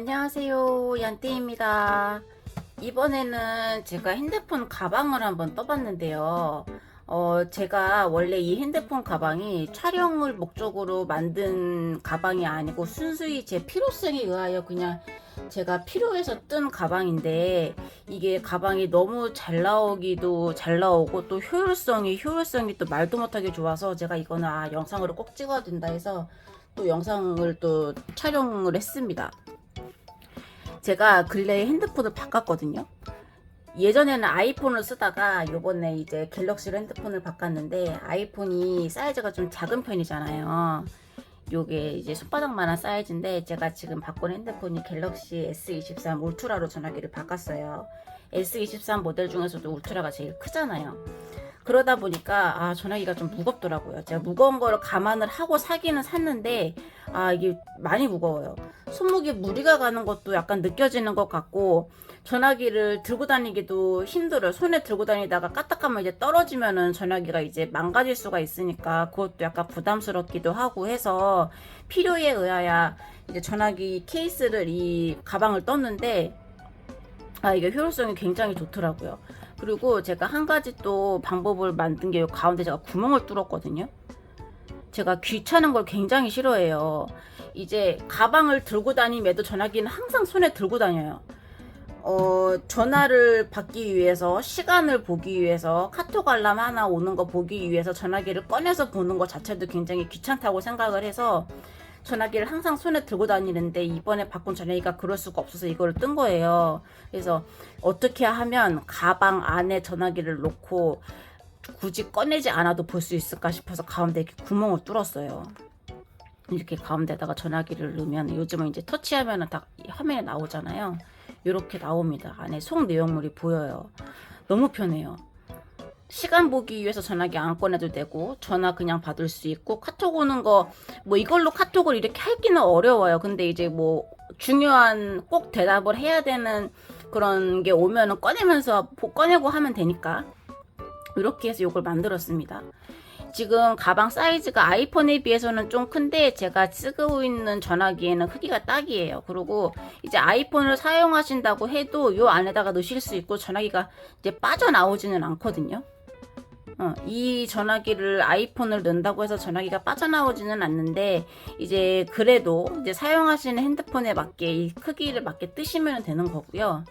안녕하세요, 얀띠입니다. 이번에는 제가 핸드폰 가방을 한번 떠봤는데요. 제가 원래 이 핸드폰 가방이 촬영을 목적으로 만든 가방이 아니고 순수히 제 필요성에 의하여 그냥 제가 필요해서 뜬 가방인데, 이게 가방이 너무 잘 나오기도 잘 나오고 또 효율성이 또 말도 못하게 좋아서 제가 이거는 영상으로 꼭 찍어야 된다 해서 또 영상을 또 촬영을 했습니다. 제가 근래에 핸드폰을 바꿨거든요. 예전에는 아이폰을 쓰다가 요번에 이제 갤럭시로 핸드폰을 바꿨는데, 아이폰이 사이즈가 좀 작은 편이잖아요. 요게 이제 손바닥만한 사이즈인데, 제가 지금 바꾼 핸드폰이 갤럭시 S23 울트라로 전화기를 바꿨어요. S23 모델 중에서도 울트라가 제일 크잖아요. 그러다 보니까 전화기가 좀 무겁더라고요. 제가 무거운 거를 감안을 하고 사기는 샀는데 이게 많이 무거워요. 손목에 무리가 가는 것도 약간 느껴지는 것 같고, 전화기를 들고 다니기도 힘들어요. 손에 들고 다니다가 까딱하면 이제 떨어지면은 전화기가 이제 망가질 수가 있으니까 그것도 약간 부담스럽기도 하고 해서 필요에 의하여 이제 전화기 케이스를, 이 가방을 떴는데 이게 효율성이 굉장히 좋더라고요. 그리고 제가 한 가지 또 방법을 만든 게, 가운데 제가 구멍을 뚫었거든요. 제가 귀찮은 걸 굉장히 싫어해요. 이제 가방을 들고 다니면도 전화기는 항상 손에 들고 다녀요. 전화를 받기 위해서, 시간을 보기 위해서, 카톡 알람 하나 오는 거 보기 위해서 전화기를 꺼내서 보는 것 자체도 굉장히 귀찮다고 생각을 해서 전화기를 항상 손에 들고 다니는데, 이번에 바꾼 전화기가 그럴 수가 없어서 이거를 뜬 거예요. 그래서 어떻게 하면 가방 안에 전화기를 놓고 굳이 꺼내지 않아도 볼 수 있을까 싶어서 가운데 이렇게 구멍을 뚫었어요. 이렇게 가운데다가 전화기를 넣으면, 요즘은 이제 터치하면 다 화면에 나오잖아요. 이렇게 나옵니다. 안에 속 내용물이 보여요. 너무 편해요. 시간 보기 위해서 전화기 안 꺼내도 되고, 전화 그냥 받을 수 있고, 카톡 오는 거 뭐 이걸로 카톡을 이렇게 하기는 어려워요. 근데 이제 뭐 중요한 꼭 대답을 해야 되는 그런 게 오면은 꺼내고 하면 되니까 이렇게 해서 이걸 만들었습니다. 지금 가방 사이즈가 아이폰에 비해서는 좀 큰데, 제가 쓰고 있는 전화기에는 크기가 딱이에요. 그리고 이제 아이폰을 사용하신다고 해도 요 안에다가 넣으실 수 있고, 전화기가 이제 빠져나오지는 않거든요. 이 전화기를, 아이폰을 넣는다고 해서 전화기가 빠져나오지는 않는데, 이제 그래도 이제 사용하시는 핸드폰에 맞게 이 크기를 맞게 뜨시면 되는 거고요.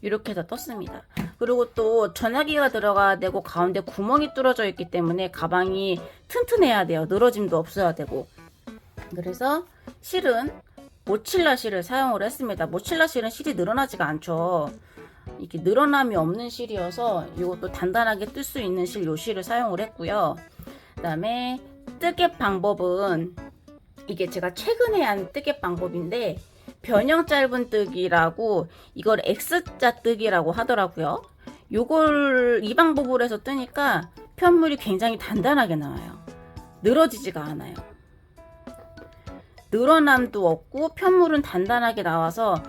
이렇게 해서 떴습니다. 그리고 또 전화기가 들어가야 되고 가운데 구멍이 뚫어져 있기 때문에 가방이 튼튼해야 돼요. 늘어짐도 없어야 되고. 그래서 실은 모칠라 실을 사용을 했습니다. 모칠라 실은 실이 늘어나지가 않죠. 이렇게 늘어남이 없는 실이어서 이것도 단단하게 뜰 수 있는 실, 요 실을 사용을 했고요. 그 다음에 뜨개 방법은, 이게 제가 최근에 한 뜨개 방법인데, 변형 짧은 뜨기라고, 이걸 X자 뜨기라고 하더라고요. 이 방법으로 해서 뜨니까 편물이 굉장히 단단하게 나와요. 늘어지지가 않아요. 늘어남도 없고 편물은 단단하게 나와서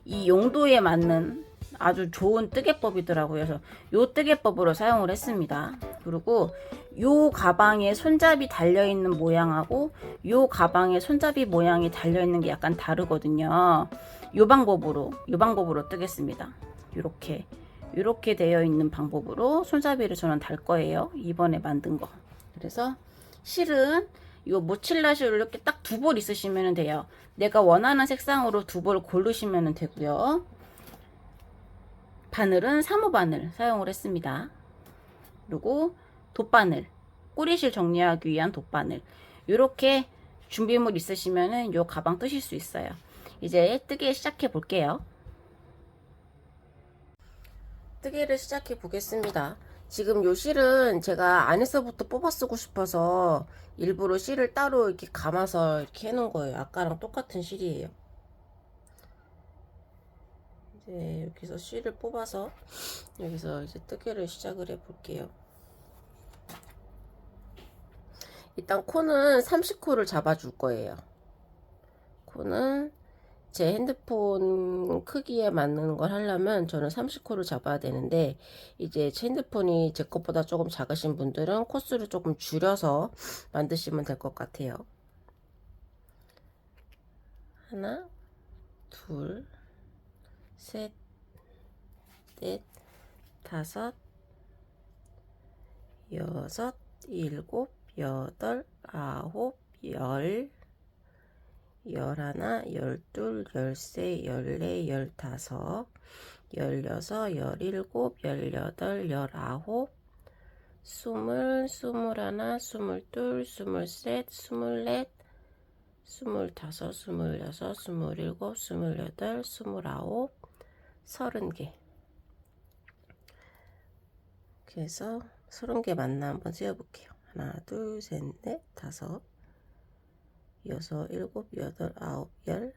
이 용도에 맞는 아주 좋은 뜨개법이더라고요. 그래서 요 뜨개법으로 사용을 했습니다. 그리고 요 가방에 손잡이 달려있는 모양하고 요 가방에 손잡이 모양이 달려있는 게 약간 다르거든요. 요 방법으로 뜨겠습니다. 요렇게 되어 있는 방법으로 손잡이를 저는 달 거예요. 이번에 만든 거. 그래서 실은 요 모칠라실을 이렇게 딱 두 벌 있으시면 돼요. 내가 원하는 색상으로 두 벌 고르시면 되고요. 바늘은 3호 바늘 사용을 했습니다. 그리고 돗바늘, 꼬리실 정리하기 위한 돗바늘. 이렇게 준비물 있으시면은 요 가방 뜨실 수 있어요. 이제 뜨개 시작해 볼게요. 뜨개를 시작해 보겠습니다. 지금 요 실은 제가 안에서부터 뽑아 쓰고 싶어서 일부러 실을 따로 이렇게 감아서 이렇게 해놓은 거예요. 아까랑 똑같은 실이에요. 이제 여기서 실을 뽑아서 여기서 이제 뜨개를 시작을 해 볼게요. 일단 코는 30코를 잡아 줄 거예요. 코는 제 핸드폰 크기에 맞는 걸 하려면 저는 30코를 잡아야 되는데, 이제 제 핸드폰이 제 것보다 조금 작으신 분들은 코수를 조금 줄여서 만드시면 될 것 같아요. 하나, 둘, 셋, 넷, 다섯, 여섯, 일곱, 여덟, 아홉, 열, 열하나, 열둘, 열세, 열네, 열다섯, 열여섯, 열일곱, 열여덟, 열아홉, 스물, 스물하나, 스물둘, 스물셋, 스물넷, 스물다섯, 스물여섯, 스물일곱, 스물여덟, 스물아홉, 30개. 그래서 30개 맞나 한번 세어볼게요. 하나, 둘, 셋, 넷, 다섯, 여섯, 일곱, 여덟, 아홉, 열,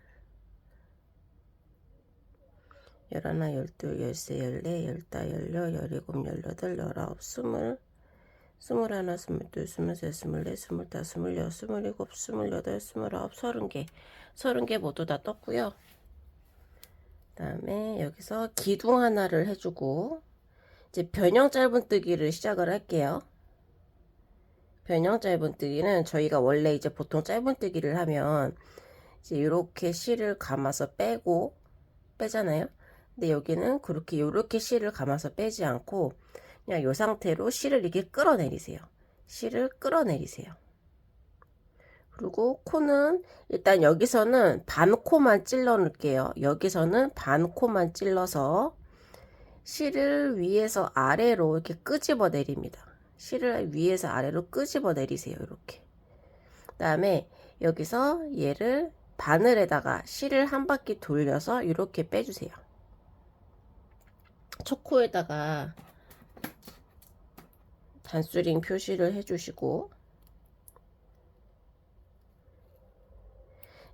열하나, 열둘, 열세, 열네, 열다, 열여, 열일곱, 열여덟, 열아홉, 스물, 스물하나, 스물둘, 스물셋, 스물넷, 스물다섯, 스물여섯, 스물일곱, 스물여덟, 스물아홉, 30개. 30개 모두 다 떴고요. 그 다음에 여기서 기둥 하나를 해주고 이제 변형 짧은뜨기를 시작을 할게요. 변형 짧은뜨기는 저희가 원래 이제 보통 짧은뜨기를 하면 이제 이렇게 실을 감아서 빼잖아요. 근데 여기는 그렇게 이렇게 실을 감아서 빼지 않고 그냥 이 상태로 실을 이렇게 끌어내리세요. 실을 끌어내리세요. 그리고 코는 일단 여기서는 반코만 찔러 놓을게요. 여기서는 반코만 찔러서 실을 위에서 아래로 이렇게 끄집어 내립니다. 실을 위에서 아래로 끄집어 내리세요. 이렇게. 그 다음에 여기서 얘를 바늘에다가 실을 한 바퀴 돌려서 이렇게 빼주세요. 초코에다가 단수링 표시를 해주시고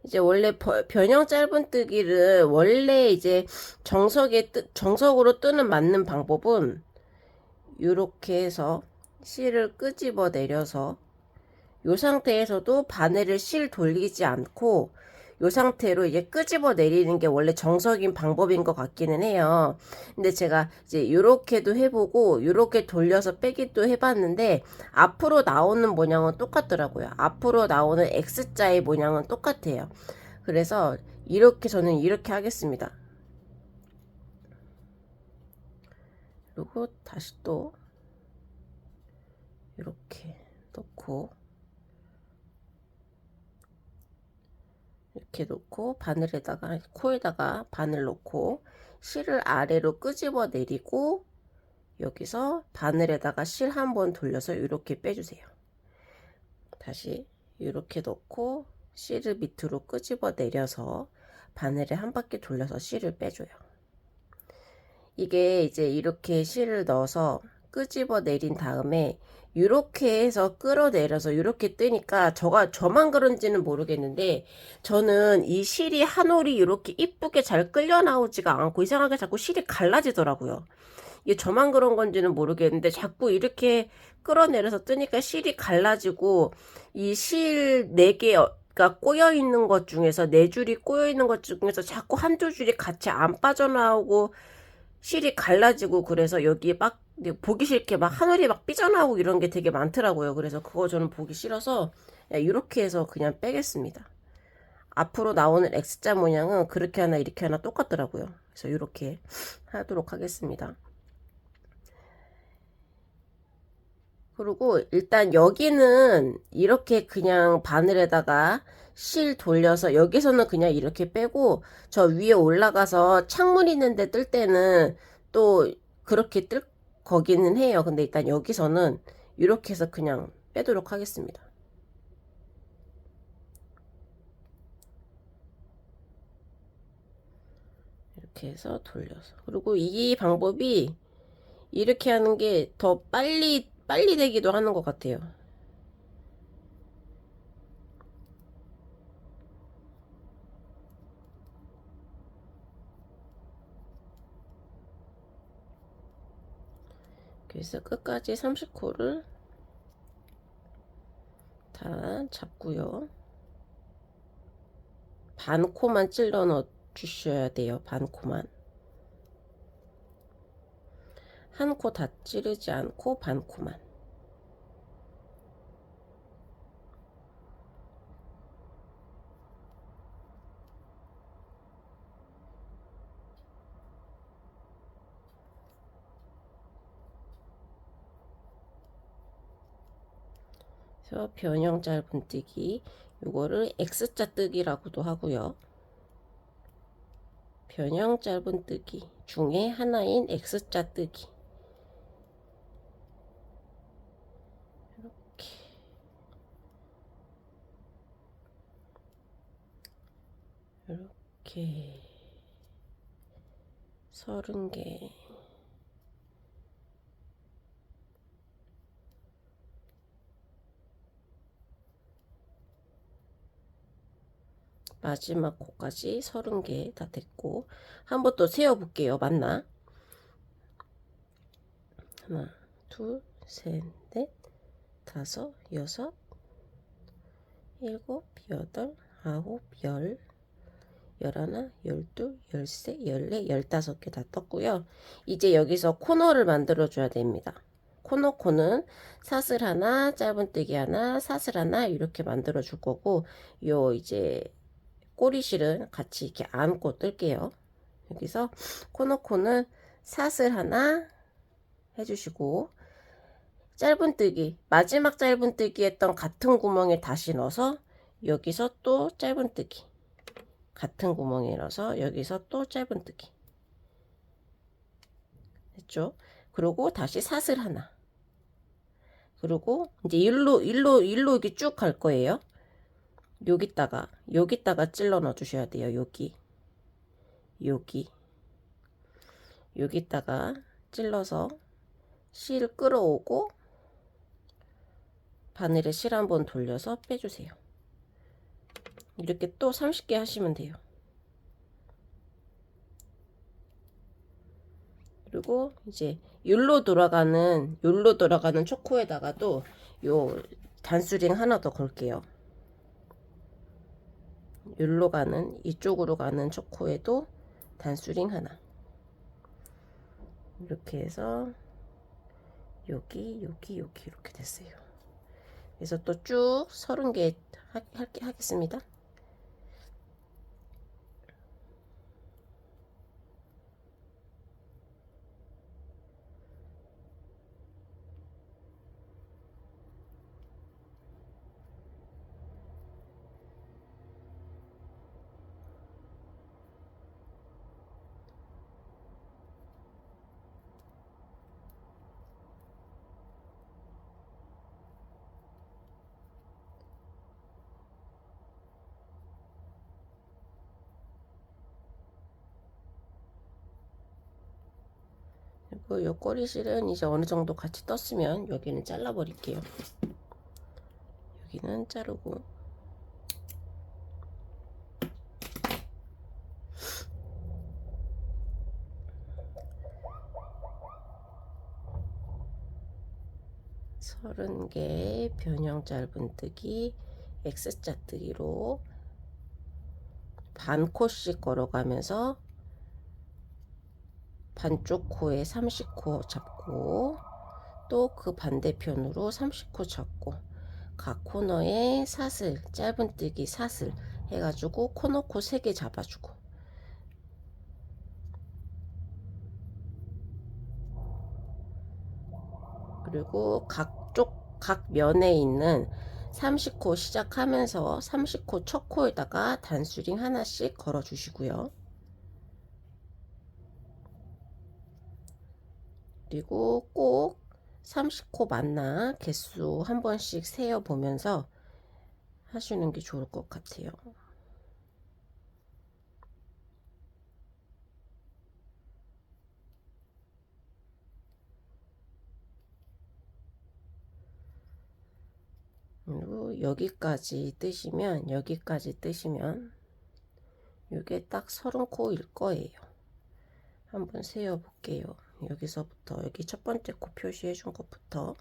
이제 원래 변형 짧은뜨기를 원래 이제 정석으로 뜨는 맞는 방법은 이렇게 해서 실을 끄집어 내려서 이 상태에서도 바늘을 실 돌리지 않고 이 상태로 이제 끄집어 내리는 게 원래 정석인 방법인 것 같기는 해요. 근데 제가 이제 이렇게도 해보고 이렇게 돌려서 빼기도 해봤는데 앞으로 나오는 모양은 똑같더라고요. 앞으로 나오는 X자의 모양은 똑같아요. 그래서 이렇게 저는 이렇게 하겠습니다. 그리고 다시 또 이렇게 놓고 이렇게 놓고 바늘에다가 코에다가 바늘 놓고 실을 아래로 끄집어 내리고 여기서 바늘에다가 실 한번 돌려서 이렇게 빼주세요. 다시 이렇게 놓고 실을 밑으로 끄집어 내려서 바늘에 한 바퀴 돌려서 실을 빼줘요. 이게 이제 이렇게 실을 넣어서 끄집어 내린 다음에 이렇게 해서 끌어내려서 이렇게 뜨니까 저만 그런지는 모르겠는데 저는 이 실이 한 올이 이렇게 이쁘게 잘 끌려 나오지가 않고 이상하게 자꾸 실이 갈라지더라고요. 이게 저만 그런 건지는 모르겠는데 자꾸 이렇게 끌어내려서 뜨니까 실이 갈라지고 이 실 4개가 꼬여 있는 것 중에서 4줄이 꼬여 있는 것 중에서 자꾸 한두 줄이 같이 안 빠져나오고 실이 갈라지고 그래서 여기에 막 보기 싫게 막 하늘이 막 삐져나오고 이런 게 되게 많더라고요. 그래서 그거 저는 보기 싫어서 이렇게 해서 그냥 빼겠습니다. 앞으로 나오는 X자 모양은 그렇게 하나 이렇게 하나 똑같더라고요. 그래서 이렇게 하도록 하겠습니다. 그리고 일단 여기는 이렇게 그냥 바늘에다가 실 돌려서 여기서는 그냥 이렇게 빼고 저 위에 올라가서 창문 있는데 뜰 때는 또 그렇게 뜰 거기는 해요. 근데 일단 여기서는 이렇게 해서 그냥 빼도록 하겠습니다. 이렇게 해서 돌려서 그리고 이 방법이 이렇게 하는 게 더 빨리 되기도 하는 것 같아요. 그래서 끝까지 30코를 다 잡고요. 반코만 찔러 넣어 주셔야 돼요. 반코만. 한 코 다 찌르지 않고 반코만. 그래서 변형 짧은뜨기, 요거를 X자 뜨기라고도 하고요. 변형 짧은뜨기 중에 하나인 X자 뜨기. 이렇게 30개. 마지막 코까지 30개 다 됐고, 한번 또 세어 볼게요. 맞나? 하나, 둘, 셋, 넷, 다섯, 여섯, 일곱, 여덟, 아홉, 열, 열하나, 열둘, 열세, 열네, 15개 다 떴고요. 이제 여기서 코너를 만들어 줘야 됩니다. 코는 사슬 하나, 짧은뜨기 하나, 사슬 하나 이렇게 만들어 줄 거고, 요 이제 꼬리실은 같이 이렇게 안고 뜰게요. 여기서 코는 사슬 하나 해주시고, 짧은뜨기, 마지막 짧은뜨기 했던 같은 구멍에 다시 넣어서 여기서 또 짧은뜨기, 같은 구멍에 넣어서 여기서 또 짧은뜨기 됐죠? 그리고 다시 사슬 하나, 그리고 이제 일로 이렇게 쭉 갈 거예요. 여기다가 찔러 넣어 주셔야 돼요. 여기다가 찔러서 실 끌어오고 바늘에 실 한번 돌려서 빼주세요. 이렇게 또 30개 하시면 돼요. 그리고 이제 율로 돌아가는 초코에다가도 요 단수링 하나 더 걸게요. 이쪽으로 가는 초코에도 단수링 하나. 이렇게 해서 여기 이렇게 됐어요. 그래서 또 쭉 30개 하겠습니다. 그리고 요 꼬리실은 이제 어느 정도 같이 떴으면 여기는 잘라 버릴게요. 여기는 자르고, 서른 개 변형 짧은뜨기 X자 뜨기로 반 코씩 걸어가면서 반쪽 코에 30코 잡고, 또 그 반대편으로 30코 잡고, 각 코너에 사슬, 짧은뜨기 사슬 해가지고 코너 코 3개 잡아주고, 그리고 각 면에 있는 30코 시작하면서 30코 첫 코에다가 단수링 하나씩 걸어 주시고요. 그리고 꼭 30코 맞나 개수 한 번씩 세어 보면서 하시는 게 좋을 것 같아요. 그리고 여기까지 뜨시면 이게 딱 30코일 거예요. 한번 세어 볼게요. 여기서부터, 여기 첫 번째 코 표시해 준 것부터.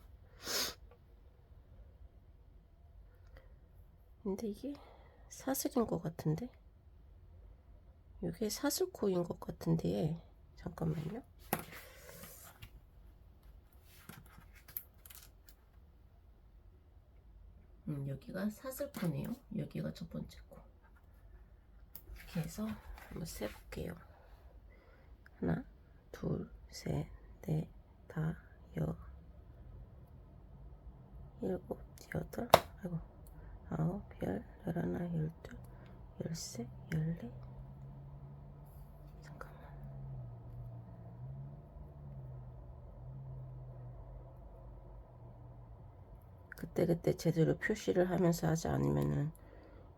근데 이게 사슬인 것 같은데, 이게 사슬코인 것 같은데, 잠깐만요. 여기가 사슬코네요. 여기가 첫 번째 코. 이렇게 해서 한번 세볼게요. 하나, 둘, 셋, 넷, 다, 여, 일곱, 여덟, 아이고, 아홉, 열, 열하나, 열둘, 열세, 열네. 잠깐만. 그때그때 제대로 표시를 하면서 하지 않으면은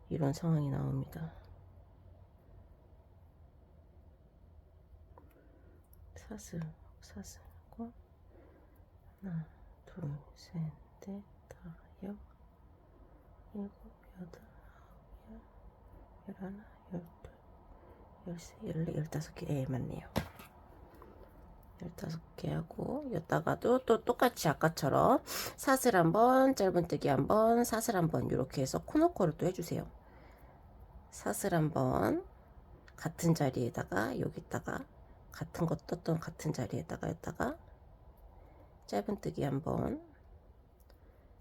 이런 상황이 나옵니다. 사슬과 하나, 둘, 셋, 넷, 다, 여, 일곱, 여덟, 아홉, 열, 열하나, 열둘, 열세, 열네, 열다섯 개. 예, 맞네요. 15개 하고 여기다가도 또 똑같이 아까처럼 사슬 한번, 짧은뜨기 한번, 사슬 한번 이렇게 해서 코너코를 또 해주세요. 사슬 한번 같은 자리에다가 여기다가 같은 거 떴던 같은 자리에다가 여기다가 짧은뜨기 한번,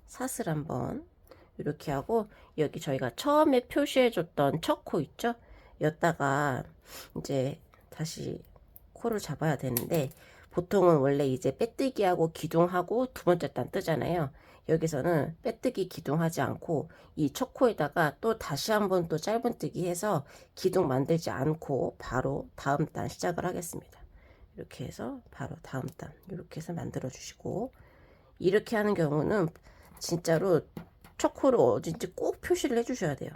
사슬 한번 이렇게 하고 여기 저희가 처음에 표시해줬던 첫 코 있죠? 여기다가 이제 다시 코를 잡아야 되는데 보통은 원래 이제 빼뜨기하고 기둥하고 두 번째 단 뜨잖아요. 여기서는 빼뜨기 기둥하지 않고 이 첫 코에다가 또 다시 한번 또 짧은뜨기 해서 기둥 만들지 않고 바로 다음 단 시작을 하겠습니다. 이렇게 해서 바로 다음 단 이렇게 해서 만들어 주시고, 이렇게 하는 경우는 진짜로 첫 코를 어딘지 꼭 표시를 해 주셔야 돼요.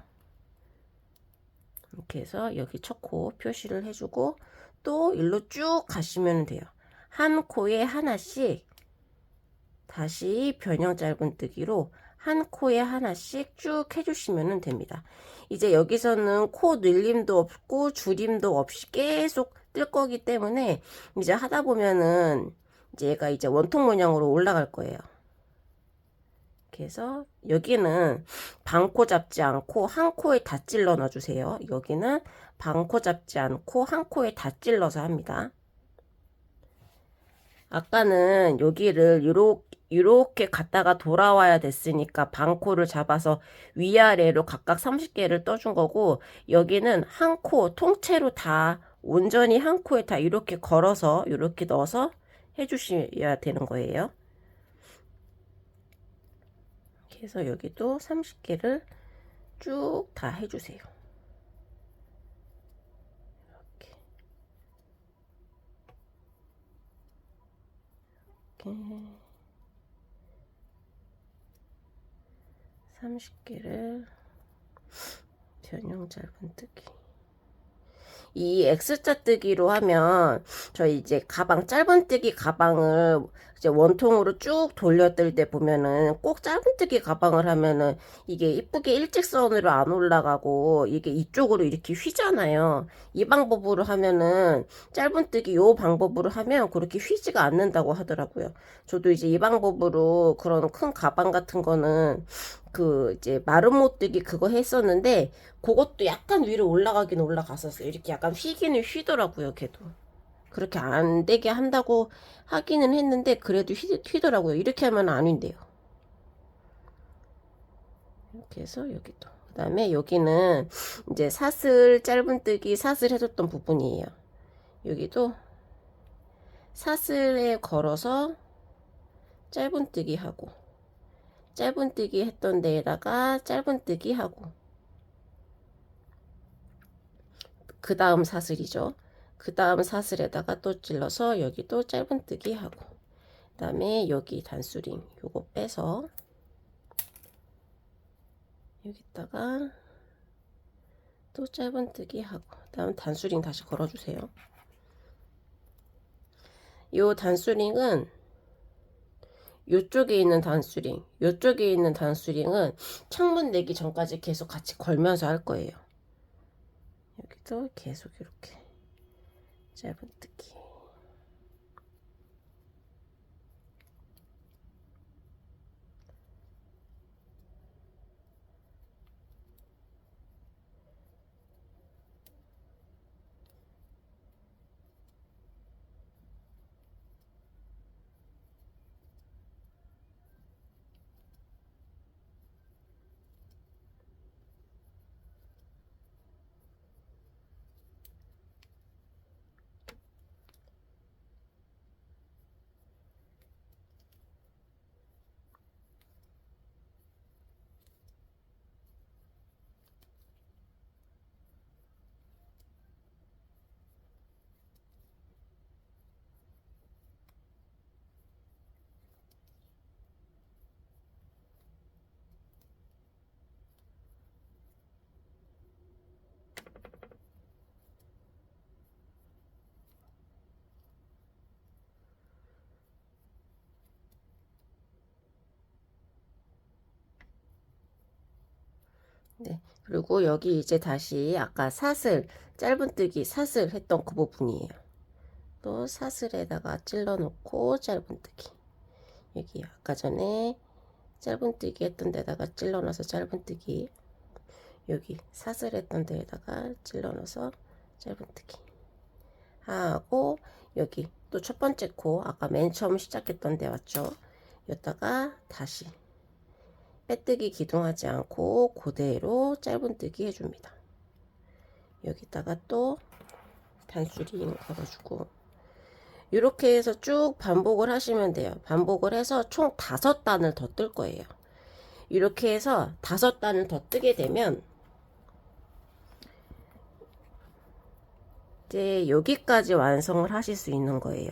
이렇게 해서 여기 첫 코 표시를 해주고 또 일로 쭉 가시면 돼요. 한 코에 하나씩 다시 변형 짧은뜨기로 한 코에 하나씩 쭉 해주시면 됩니다. 이제 여기서는 코 늘림도 없고 줄임도 없이 계속 뜰 거기 때문에 이제 하다 보면은 이제 얘가 이제 원통 모양으로 올라갈 거예요. 이렇게 해서 여기는 반코 잡지 않고 한 코에 다 찔러 넣어주세요. 여기는 반코 잡지 않고 한 코에 다 찔러서 합니다. 아까는 여기를 이렇게 갔다가 돌아와야 됐으니까 반코를 잡아서 위아래로 각각 30개를 떠준 거고, 여기는 한 코 통째로 다 온전히 한 코에 다 이렇게 걸어서 이렇게 넣어서 해주셔야 되는 거예요. 그래서 여기도 30개를 쭉 다 해주세요. 이렇게 30개를 변형 짧은뜨기. 이 X자 뜨기로 하면 저희 이제 가방 짧은뜨기 가방을 이제 원통으로 쭉 돌려 뜰 때 보면은 꼭 짧은뜨기 가방을 하면은 이게 이쁘게 일직선으로 안 올라가고 이게 이쪽으로 이렇게 휘잖아요. 이 방법으로 하면은 짧은뜨기 요 방법으로 하면 그렇게 휘지가 않는다고 하더라고요. 저도 이제 이 방법으로 그런 큰 가방 같은 거는 그 이제 마름모뜨기 그거 했었는데 그것도 약간 위로 올라가긴 올라갔었어요. 이렇게 약간 휘기는 휘더라고요. 걔도 그렇게 안 되게 한다고 하기는 했는데 그래도 휘더라고요. 이렇게 하면 안 휘대요. 이렇게 해서 여기도, 그 다음에 여기는 이제 사슬 짧은뜨기 사슬 해줬던 부분이에요. 여기도 사슬에 걸어서 짧은뜨기 하고, 짧은뜨기 했던 데에다가 짧은뜨기 하고, 그 다음 사슬이죠. 그 다음 사슬에다가 또 찔러서 여기도 짧은뜨기 하고, 그 다음에 여기 단수링 요거 빼서 여기다가 또 짧은뜨기 하고, 그 다음 단수링 다시 걸어주세요. 요 단수링은 요쪽에 있는 단수링, 요쪽에 있는 단수링은 창문 내기 전까지 계속 같이 걸면서 할 거예요. 여기도 계속 이렇게 짧은뜨기. 네. 그리고 여기 이제 다시 아까 사슬, 짧은뜨기 사슬 했던 그 부분이에요. 또 사슬에다가 찔러 놓고 짧은뜨기. 여기 아까 전에 짧은뜨기 했던 데다가 찔러 넣어서 짧은뜨기. 여기 사슬 했던 데에다가 찔러 넣어서 짧은뜨기 하고, 여기 또 첫 번째 코 아까 맨 처음 시작했던 데 왔죠. 여기다가 다시 빼뜨기 기둥하지 않고 그대로 짧은뜨기 해줍니다. 여기다가 또 단수링 걸어주고, 이렇게 해서 쭉 반복을 하시면 돼요. 반복을 해서 총 5단을 더 뜰 거예요. 이렇게 해서 5단을 더 뜨게 되면 이제 여기까지 완성을 하실 수 있는 거예요.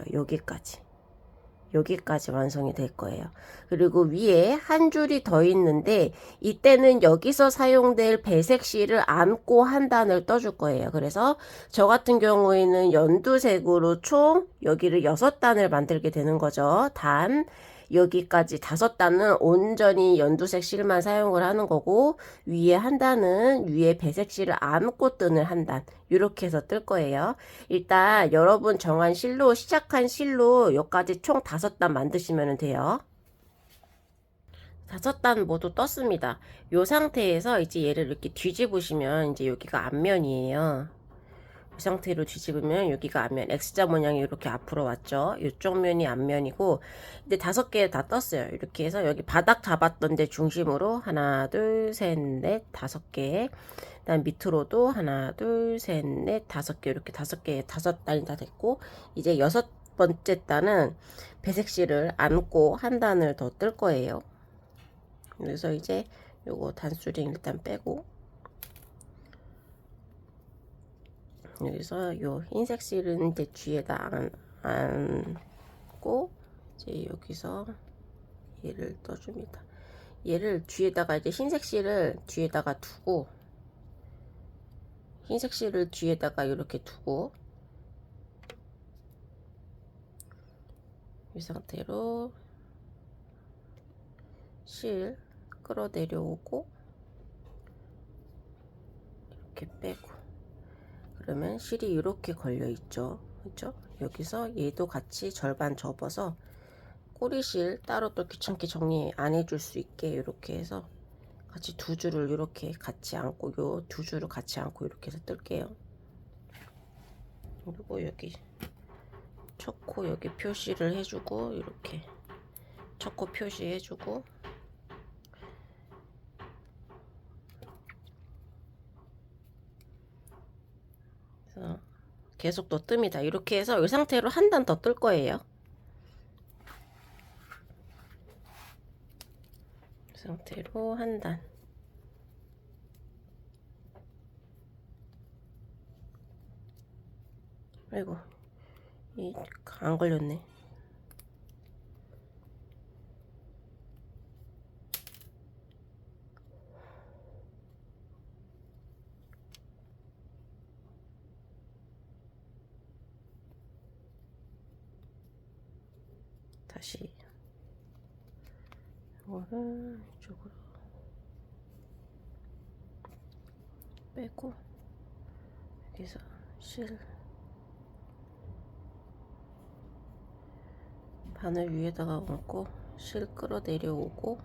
여기까지 완성이 될 거예요. 그리고 위에 한 줄이 더 있는데 이때는 여기서 사용될 배색 실을 안고 한 단을 떠줄 거예요. 그래서 저 같은 경우에는 연두색으로 총 여기를 6단을 만들게 되는 거죠. 단 여기까지 5단은 온전히 연두색 실만 사용을 하는 거고, 위에 한 단은 위에 배색 실을 안고 뜨는 한 단, 이렇게 해서 뜰 거예요. 일단 여러분 정한 실로, 시작한 실로 여기까지 총 5단 만드시면 돼요. 5단 모두 떴습니다. 이 상태에서 이제 얘를 이렇게 뒤집으시면 이제 여기가 앞면이에요. 이 상태로 뒤집으면 여기가 앞면, X자 모양이 이렇게 앞으로 왔죠. 이쪽 면이 앞면이고, 이제 5개 다 떴어요. 이렇게 해서 여기 바닥 잡았던 데 중심으로 하나, 둘, 셋, 넷, 5개. 그다음 밑으로도 하나, 둘, 셋, 넷, 5개. 이렇게 5개, 5단이 다 됐고, 이제 6번째 단은 배색실을 안고 한 단을 더 뜰 거예요. 그래서 이제 요거 단수링 일단 빼고, 여기서 요 흰색 실은 이제 뒤에다 안고, 이제 여기서 얘를 떠줍니다. 얘를 뒤에다가 이제 흰색 실을 뒤에다가 두고, 흰색 실을 뒤에다가 이렇게 두고, 이 상태로 실 끌어 내려오고 이렇게 빼고, 그러면 실이 이렇게 걸려 있죠. 그죠? 여기서 얘도 같이 절반 접어서 꼬리실 따로 또 귀찮게 정리 안 해줄 수 있게 이렇게 해서 같이 2줄을 이렇게 같이 안고, 요 2줄을 같이 안고 이렇게 해서 뜰게요. 그리고 여기 첫 코 여기 표시를 해주고, 이렇게 첫 코 표시해주고, 그래서 계속 또 뜹니다. 이렇게 해서 이 상태로 한 단 더 뜰 거예요. 이 상태로 한 단. 아이고, 안 걸렸네. 다시 이거를 이쪽으로 빼고, 여기서 실 바늘 위에다가 얹고 실 끌어 내려오고,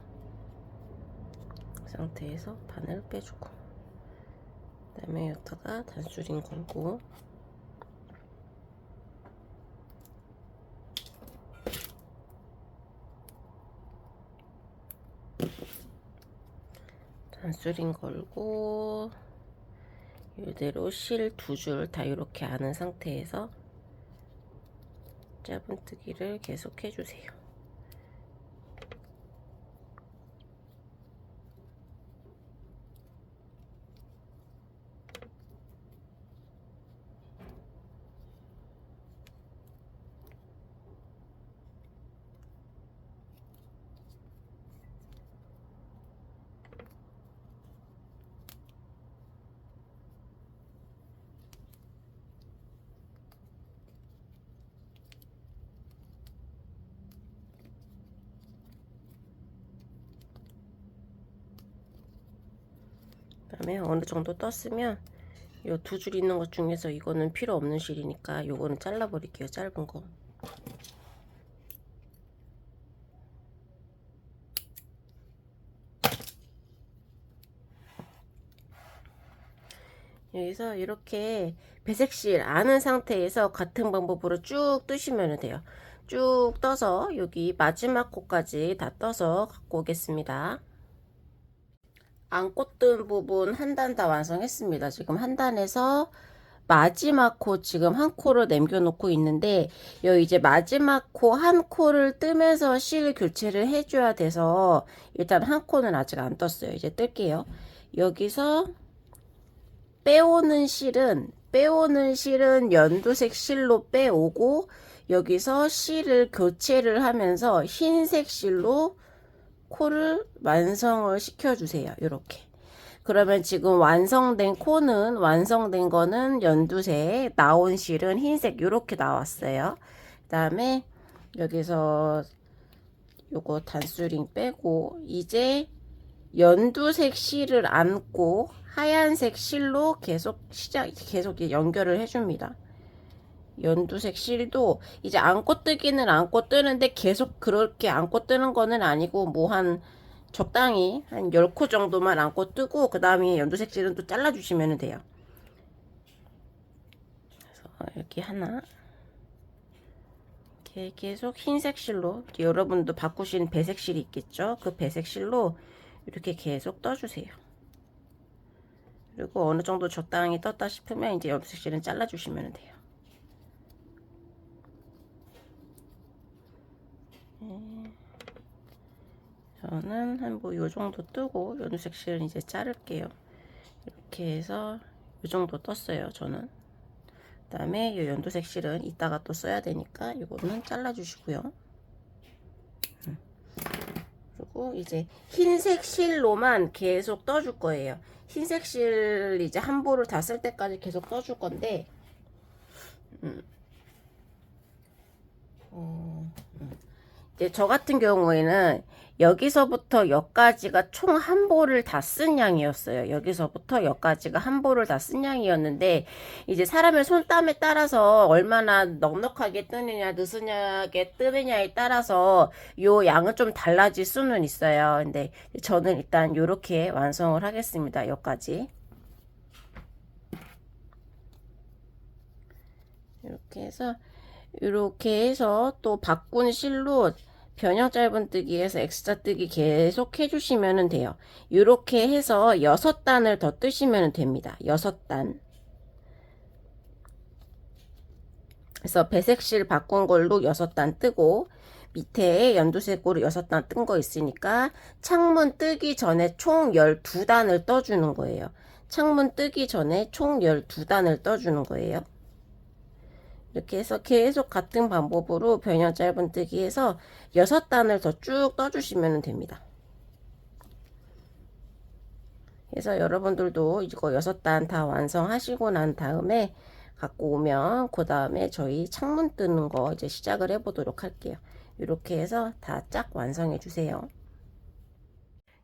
그 상태에서 바늘 빼주고, 그 다음에 여기다가 단수링 걸고, 단수링 걸고, 이대로 실 2줄 다 이렇게 안은 상태에서 짧은뜨기를 계속 해주세요. 다음에 어느 정도 떴으면 요 두 줄 있는 것 중에서 이거는 필요 없는 실이니까 요거는 잘라 버릴게요. 짧은 거. 여기서 이렇게 배색실 아는 상태에서 같은 방법으로 쭉 뜨시면 돼요. 쭉 떠서 여기 마지막 코까지 다 떠서 갖고 오겠습니다. 안고 뜬 부분 한 단 다 완성했습니다. 지금 한 단에서 마지막 코 지금 한 코를 남겨놓고 있는데 여기 이제 마지막 코 한 코를 뜨면서 실 교체를 해줘야 돼서 일단 한 코는 아직 안 떴어요. 이제 뜰게요. 여기서 빼오는 실은 연두색 실로 빼오고 여기서 실을 교체를 하면서 흰색 실로 코를 완성을 시켜주세요. 이렇게. 그러면 지금 완성된 거는 연두색, 나온 실은 흰색 이렇게 나왔어요. 그 다음에 여기서 요거 단수링 빼고 이제 연두색 실을 안고 하얀색 실로 계속 연결을 해줍니다. 연두색 실도 이제 안고 뜨기는 안고 뜨는데 계속 그렇게 안고 뜨는 거는 아니고 뭐 한 적당히 한 10코 정도만 안고 뜨고 그 다음에 연두색 실은 또 잘라주시면 돼요. 그래서 이렇게 하나 이렇게 계속 흰색 실로 여러분도 바꾸신 배색 실이 있겠죠? 그 배색 실로 이렇게 계속 떠주세요. 그리고 어느 정도 적당히 떴다 싶으면 이제 연두색 실은 잘라주시면 돼요. 저는 한 뭐 요 정도 뜨고 연두색 실은 이제 자를게요. 이렇게 해서 요 정도 떴어요. 저는. 그 다음에 요 연두색 실은 이따가 또 써야 되니까 이거는 잘라주시고요. 그리고 이제 흰색 실로만 계속 떠줄 거예요. 흰색 실 이제 한 볼을 다 쓸 때까지 계속 떠줄 건데, 이제 저 같은 경우에는 여기서부터 여기까지가 총 한 볼을 다 쓴 양이었어요. 여기서부터 여기까지가 한 볼을 다 쓴 양이었는데 이제 사람의 손땀에 따라서 얼마나 넉넉하게 뜨느냐 느슨하게 뜨느냐에 따라서 요 양은 좀 달라질 수는 있어요. 근데 저는 일단 요렇게 완성을 하겠습니다. 여기까지 이렇게 해서 또 바꾼 실로 변형 짧은 뜨기에서 X자 뜨기 계속 해주시면 돼요. 이렇게 해서 6단을 더 뜨시면 됩니다. 6단. 그래서 배색실 바꾼 걸로 6단 뜨고 밑에 연두색으로 6단 뜬 거 있으니까 창문 뜨기 전에 총 12단을 떠주는 거예요. 창문 뜨기 전에 총 12단을 떠주는 거예요. 이렇게 해서 계속 같은 방법으로 변형 짧은 뜨기에서 6단을 더 쭉 떠주시면 됩니다. 그래서 여러분들도 이거 6단 다 완성하시고 난 다음에 갖고 오면 그 다음에 저희 창문 뜨는 거 이제 시작을 해 보도록 할게요. 이렇게 해서 다 짝 완성해 주세요.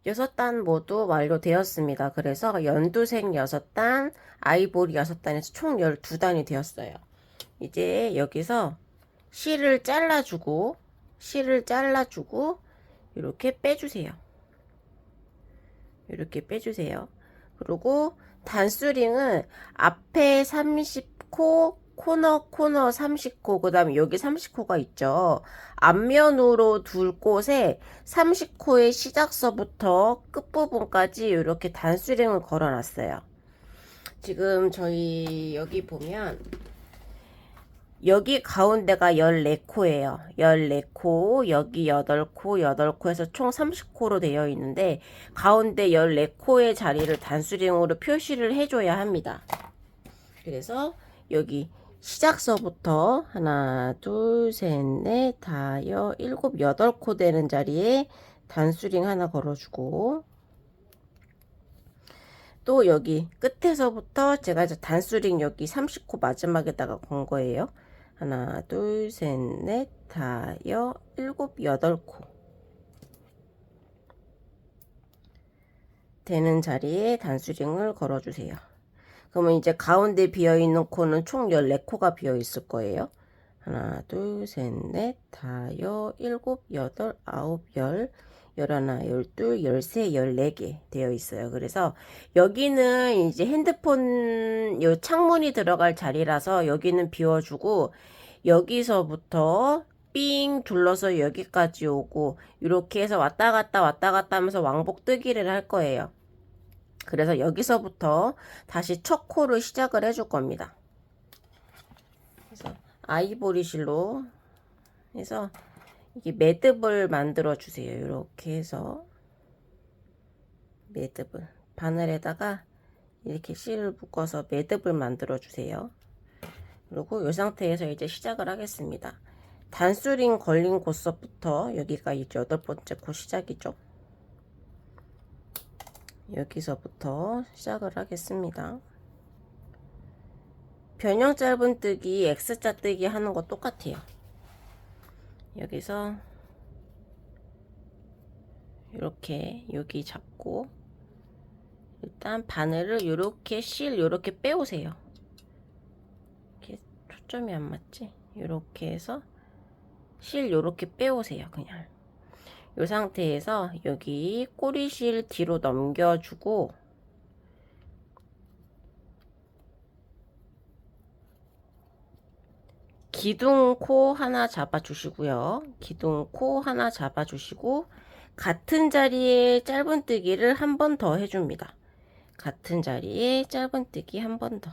6단 모두 완료되었습니다. 그래서 연두색 6단, 아이보리 6단에서 총 12단이 되었어요. 이제 여기서 실을 잘라주고 이렇게 빼주세요. 이렇게 빼주세요. 그리고 단수링은 앞에 30코, 코너 30코, 그 다음에 여기 30코가 있죠. 앞면으로 둘 곳에 30코의 시작서부터 끝부분까지 이렇게 단수링을 걸어놨어요. 지금 저희 여기 보면 여기 가운데가 14코예요. 14코, 여기 8코, 8코에서 총 30코로 되어 있는데 가운데 14코의 자리를 단수링으로 표시를 해줘야 합니다. 그래서 여기 시작서부터 하나, 둘, 셋, 넷, 다섯, 일곱, 8코 되는 자리에 단수링 하나 걸어주고 또 여기 끝에서부터 제가 이제 단수링 여기 30코 마지막에다가 건 거예요. 하나, 둘, 셋, 넷, 다섯, 일곱, 8코. 되는 자리에 단수링을 걸어주세요. 그러면 이제 가운데 비어있는 코는 총 14코가 비어있을 거예요. 하나, 둘, 셋, 넷, 다여, 일곱, 여덟, 아홉, 열, 열하나, 열둘, 열세, 14개 되어 있어요. 그래서 여기는 이제 핸드폰 요 창문이 들어갈 자리라서 여기는 비워주고 여기서부터 삥 둘러서 여기까지 오고 이렇게 해서 왔다 갔다 하면서 왕복 뜨기를 할 거예요. 그래서 여기서부터 다시 첫 코를 시작을 해줄 겁니다. 그래서 아이보리 실로 해서 이게 매듭을 만들어 주세요. 이렇게 해서 매듭을 바늘에다가 이렇게 실을 묶어서 매듭을 만들어 주세요. 그리고 이 상태에서 이제 시작을 하겠습니다. 단수링 걸린 곳서부터 여기가 이제 8번째 코 시작이죠. 여기서부터 시작을 하겠습니다. 변형 짧은뜨기, X자 뜨기 하는 거 똑같아요. 여기서 이렇게 여기 잡고 일단 바늘을 이렇게 이렇게 빼오세요. 이렇게 초점이 안 맞지? 이렇게 해서 이렇게 빼오세요. 그냥 이 상태에서 여기 꼬리실 뒤로 넘겨주고 기둥코 하나 잡아주시고요. 기둥코 하나 잡아주시고 같은 자리에 짧은뜨기를 한 번 더 해줍니다. 같은 자리에 짧은뜨기 한 번 더.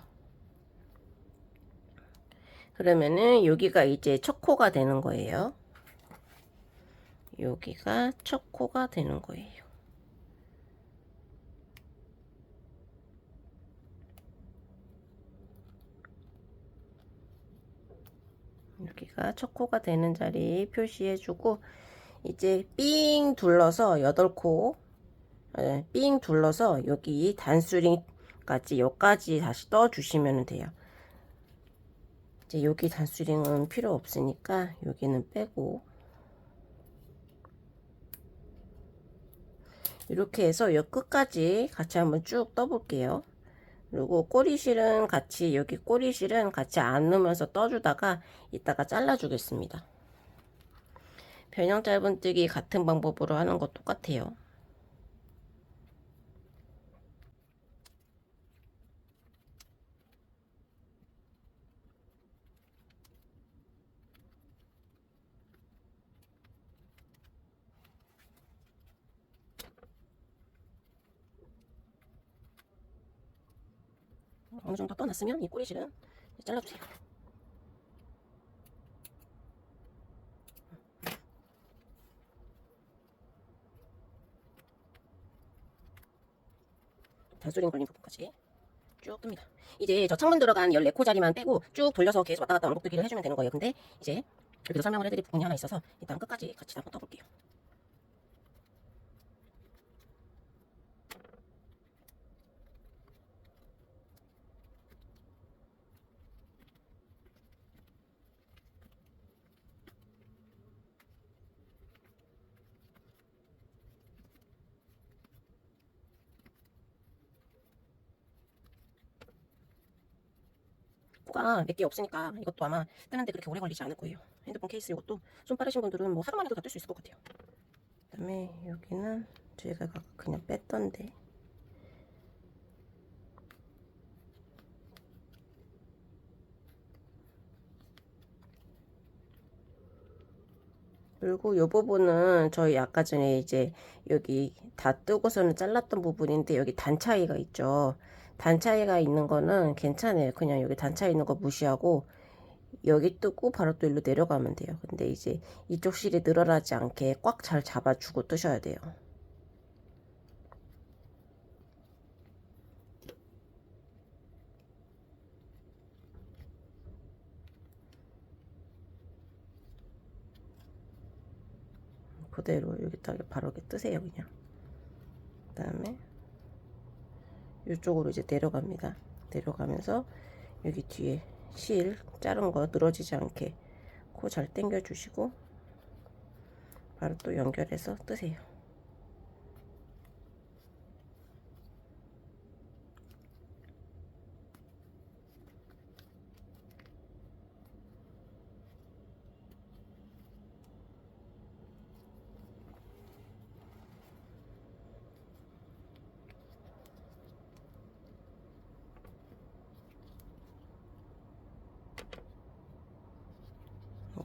그러면은 여기가 이제 첫 코가 되는 거예요. 여기가 첫 코가 되는 거예요. 여기가 첫 코가 되는 자리 표시해주고 이제 삥 둘러서 8코 삥 둘러서 여기 단수링까지 여기까지 다시 떠 주시면 돼요. 이제 여기 단수링은 필요 없으니까 여기는 빼고 이렇게 해서 여 끝까지 같이 한번 쭉 떠 볼게요. 그리고 꼬리실은 같이 여기 꼬리실은 같이 안 넣으면서 떠주다가 이따가 잘라 주겠습니다. 변형 짧은뜨기 같은 방법으로 하는 거 똑같아요. 어느 정도 떠났으면 이 꼬리실은 잘라주세요. 단수링 걸린 부분까지 쭉 뜹니다. 이제 저 창문 들어간 14코 자리만 빼고 쭉 돌려서 계속 왔다 갔다 왕복뜨기를 해주면 되는 거예요. 근데 이제 여기서 설명을 해드릴 부분이 하나 있어서 일단 끝까지 같이 한번 떠볼게요. 코가 몇 개 없으니까 이것도 아마 뜨는데 그렇게 오래 걸리지 않을 거예요. 핸드폰 케이스 이것도 손 빠르신 분들은 뭐 하루만 해도 다 뜰 수 있을 것 같아요. 그 다음에 여기는 제가 그냥 뺐던데 그리고 이 부분은 저희 아까 전에 이제 여기 다 뜨고서는 잘랐던 부분인데 여기 단 차이가 있죠. 단 차이가 있는 거는 괜찮아요. 그냥 여기 단 차이 있는 거 무시하고 여기 뜨고 바로 또 일로 내려가면 돼요. 근데 이제 이쪽 실이 늘어나지 않게 꽉 잘 잡아주고 뜨셔야 돼요. 그대로 여기다가 바로 이렇게 뜨세요. 그냥 그 다음에 이쪽으로 이제 내려갑니다. 내려가면서 여기 뒤에 실 자른 거 늘어지지 않게 코 잘 당겨 주시고 바로 또 연결해서 뜨세요.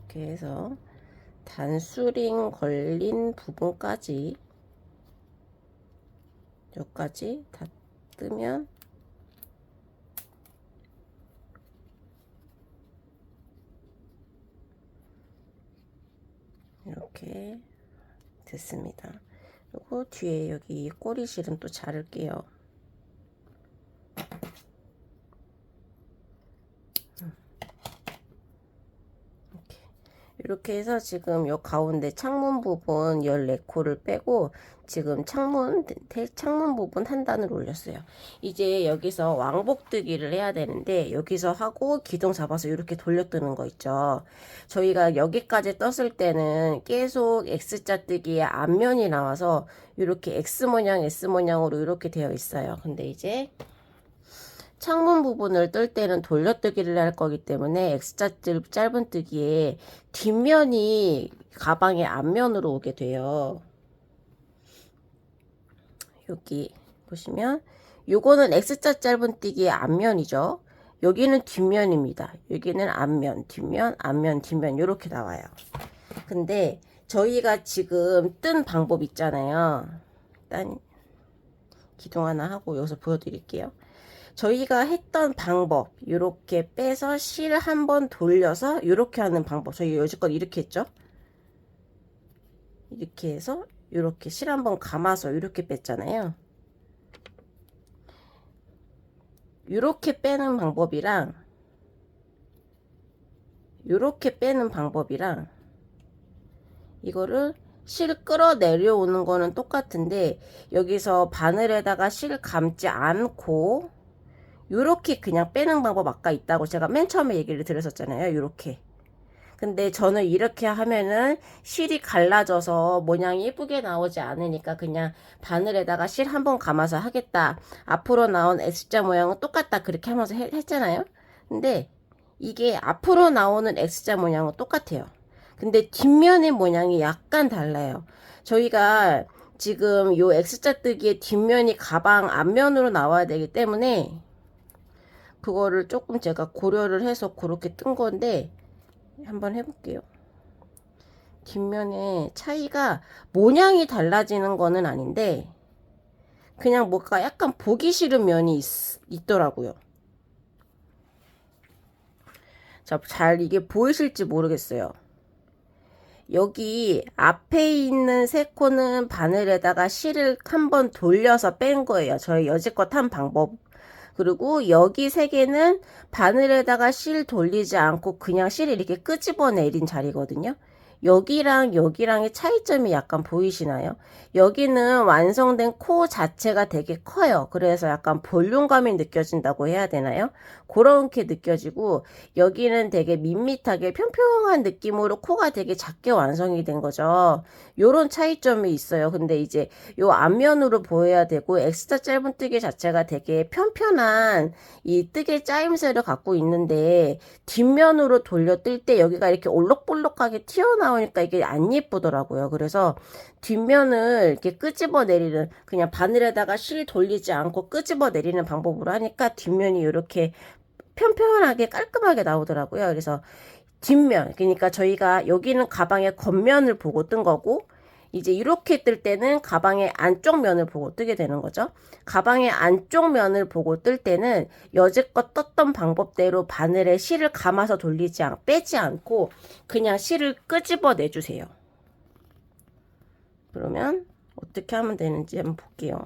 이렇게 해서 단수링 걸린 부분까지 여기까지 다 뜨면 이렇게 됐습니다. 그리고 뒤에 여기 꼬리실은 또 자를게요. 이렇게 해서 지금 요 가운데 창문 부분 14코를 빼고 지금 창문 부분 한 단을 올렸어요. 이제 여기서 왕복뜨기를 해야 되는데 여기서 하고 기둥 잡아서 이렇게 돌려뜨는 거 있죠. 저희가 여기까지 떴을 때는 계속 X자 뜨기의 앞면이 나와서 이렇게 X 모양으로 이렇게 되어 있어요. 근데 이제 창문 부분을 뜰 때는 돌려뜨기를 할 거기 때문에 X자 짧은 뜨기에 뒷면이 가방의 앞면으로 오게 돼요. 여기 보시면 요거는 X자 짧은 뜨기의 앞면이죠. 여기는 뒷면입니다. 여기는 앞면, 뒷면, 앞면, 뒷면 이렇게 나와요. 근데 저희가 지금 뜬 방법 있잖아요. 일단 기둥 하나 하고 여기서 보여드릴게요. 저희가 했던 방법 이렇게 빼서 실 한번 돌려서 이렇게 하는 방법 저희 여지껏 이렇게 했죠. 이렇게 해서 이렇게 실 한번 감아서 이렇게 뺐잖아요. 이렇게 빼는 방법이랑 이렇게 빼는 방법이랑 이거를 실 끌어 내려오는 거는 똑같은데 여기서 바늘에다가 실 감지 않고 요렇게 그냥 빼는 방법 아까 있다고 제가 맨 처음에 얘기를 드렸었잖아요. 요렇게. 근데 저는 이렇게 하면은 실이 갈라져서 모양이 예쁘게 나오지 않으니까 그냥 바늘에다가 실 한번 감아서 하겠다. 앞으로 나온 X자 모양은 똑같다. 그렇게 하면서 했잖아요. 근데 이게 앞으로 나오는 X자 모양은 똑같아요. 근데 뒷면의 모양이 약간 달라요. 저희가 지금 요 X자 뜨기의 뒷면이 가방 앞면으로 나와야 되기 때문에 그거를 조금 제가 고려를 해서 그렇게 뜬 건데 한번 해볼게요. 뒷면에 차이가 모양이 달라지는 거는 아닌데 그냥 뭔가 약간 보기 싫은 면이 있더라고요. 자, 잘 이게 보이실지 모르겠어요. 여기 앞에 있는 세 코는 바늘에다가 실을 한번 돌려서 뺀 거예요. 저희 여지껏 한 방법. 그리고 여기 세 개는 바늘에다가 실 돌리지 않고 그냥 실을 이렇게 끄집어 내린 자리거든요. 여기랑 여기랑의 차이점이 약간 보이시나요? 여기는 완성된 코 자체가 되게 커요. 그래서 약간 볼륨감이 느껴진다고 해야 되나요? 그렇게 느껴지고 여기는 되게 밋밋하게 평평한 느낌으로 코가 되게 작게 완성이 된 거죠. 요런 차이점이 있어요. 근데 이제 요 앞면으로 보여야 되고 X자 짧은 뜨개 자체가 되게 편편한 이 뜨개 짜임새를 갖고 있는데 뒷면으로 돌려 뜰 때 여기가 이렇게 올록볼록하게 튀어나오니까 이게 안 예쁘더라고요. 그래서 뒷면을 이렇게 끄집어 내리는 그냥 바늘에다가 실 돌리지 않고 끄집어 내리는 방법으로 하니까 뒷면이 이렇게 편편하게 깔끔하게 나오더라고요. 그래서 뒷면 그러니까 저희가 여기는 가방의 겉면을 보고 뜬 거고 이제 이렇게 뜰 때는 가방의 안쪽 면을 보고 뜨게 되는 거죠. 가방의 안쪽 면을 보고 뜰 때는 여지껏 떴던 방법대로 바늘에 실을 감아서 빼지 않고 그냥 실을 끄집어 내주세요. 그러면 어떻게 하면 되는지 한번 볼게요.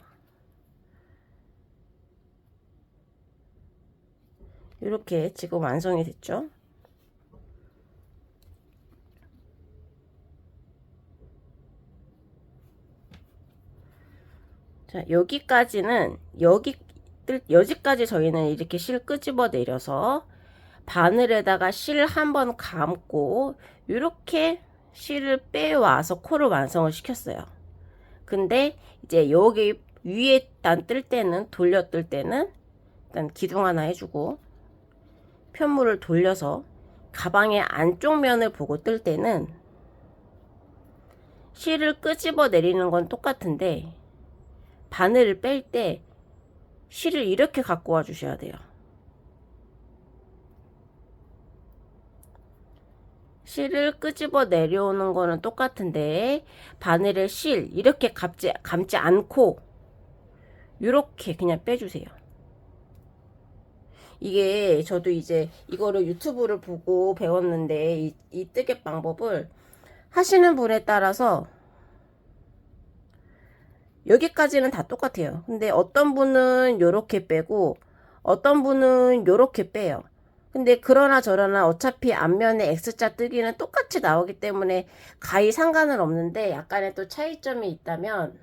이렇게 지금 완성이 됐죠. 자, 여기까지는 여기까지 저희는 이렇게 실 끄집어 내려서 바늘에다가 실 한번 감고 이렇게 실을 빼와서 코를 완성을 시켰어요. 근데 이제 여기 위에 딴 뜰 때는 돌려 뜰 때는 일단 기둥 하나 해주고 편물을 돌려서 가방의 안쪽 면을 보고 뜰 때는 실을 끄집어 내리는 건 똑같은데 바늘을 뺄 때 실을 이렇게 갖고 와 주셔야 돼요. 실을 끄집어 내려오는 거는 똑같은데 바늘을 실 이렇게 감지 않고 이렇게 그냥 빼주세요. 이게 저도 이제 이거를 유튜브를 보고 배웠는데 이 뜨개 방법을 하시는 분에 따라서 여기까지는 다 똑같아요. 근데 어떤 분은 요렇게 빼고 어떤 분은 요렇게 빼요. 근데 그러나 저러나 어차피 앞면에 X자 뜨기는 똑같이 나오기 때문에 가히 상관은 없는데 약간의 또 차이점이 있다면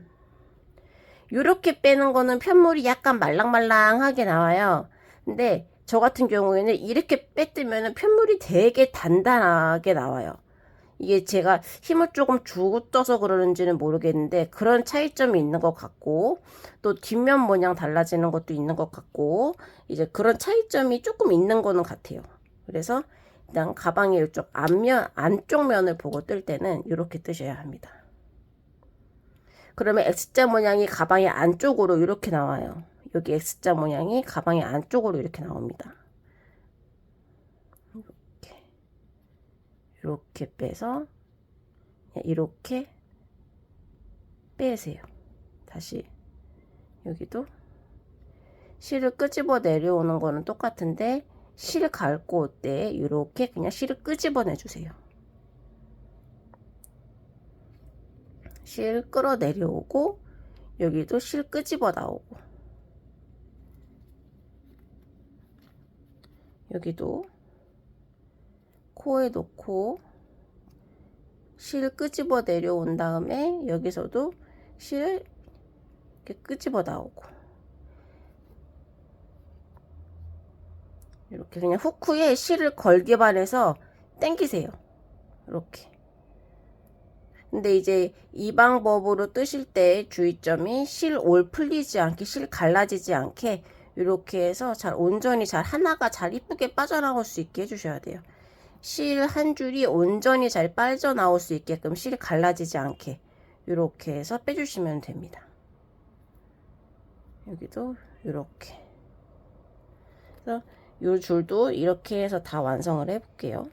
요렇게 빼는 거는 편물이 약간 말랑말랑하게 나와요. 근데 저 같은 경우에는 이렇게 빼뜨면 편물이 되게 단단하게 나와요. 이게 제가 힘을 조금 주고 떠서 그러는지는 모르겠는데 그런 차이점이 있는 것 같고 또 뒷면 모양 달라지는 것도 있는 것 같고 이제 그런 차이점이 조금 있는 거는 같아요. 그래서 일단 가방의 이쪽 안쪽 면을 보고 뜰 때는 이렇게 뜨셔야 합니다. 그러면 X자 모양이 가방의 안쪽으로 이렇게 나와요. 여기 X자 모양이 가방의 안쪽으로 이렇게 나옵니다. 이렇게 빼서 이렇게 빼세요. 다시 여기도 실을 끄집어 내려오는 거는 똑같은데 실 갈고 올 때 이렇게 그냥 실을 끄집어 내주세요. 실 끌어 내려오고 여기도 실 끄집어 나오고 여기도 코에 놓고 실 끄집어 내려온 다음에 여기서도 실 이렇게 끄집어 나오고 이렇게 그냥 후크에 실을 걸기만 해서 당기세요. 이렇게. 근데 이제 이 방법으로 뜨실 때 주의점이 실 올 풀리지 않게 실 갈라지지 않게 이렇게 해서 잘 온전히 잘 하나가 잘 이쁘게 빠져나올 수 있게 해주셔야 돼요. 실 한 줄이 온전히 잘 빠져나올 수 있게끔 실 갈라지지 않게 이렇게 해서 빼주시면 됩니다. 여기도 이렇게 그래서 이 줄도 이렇게 해서 다 완성을 해 볼게요.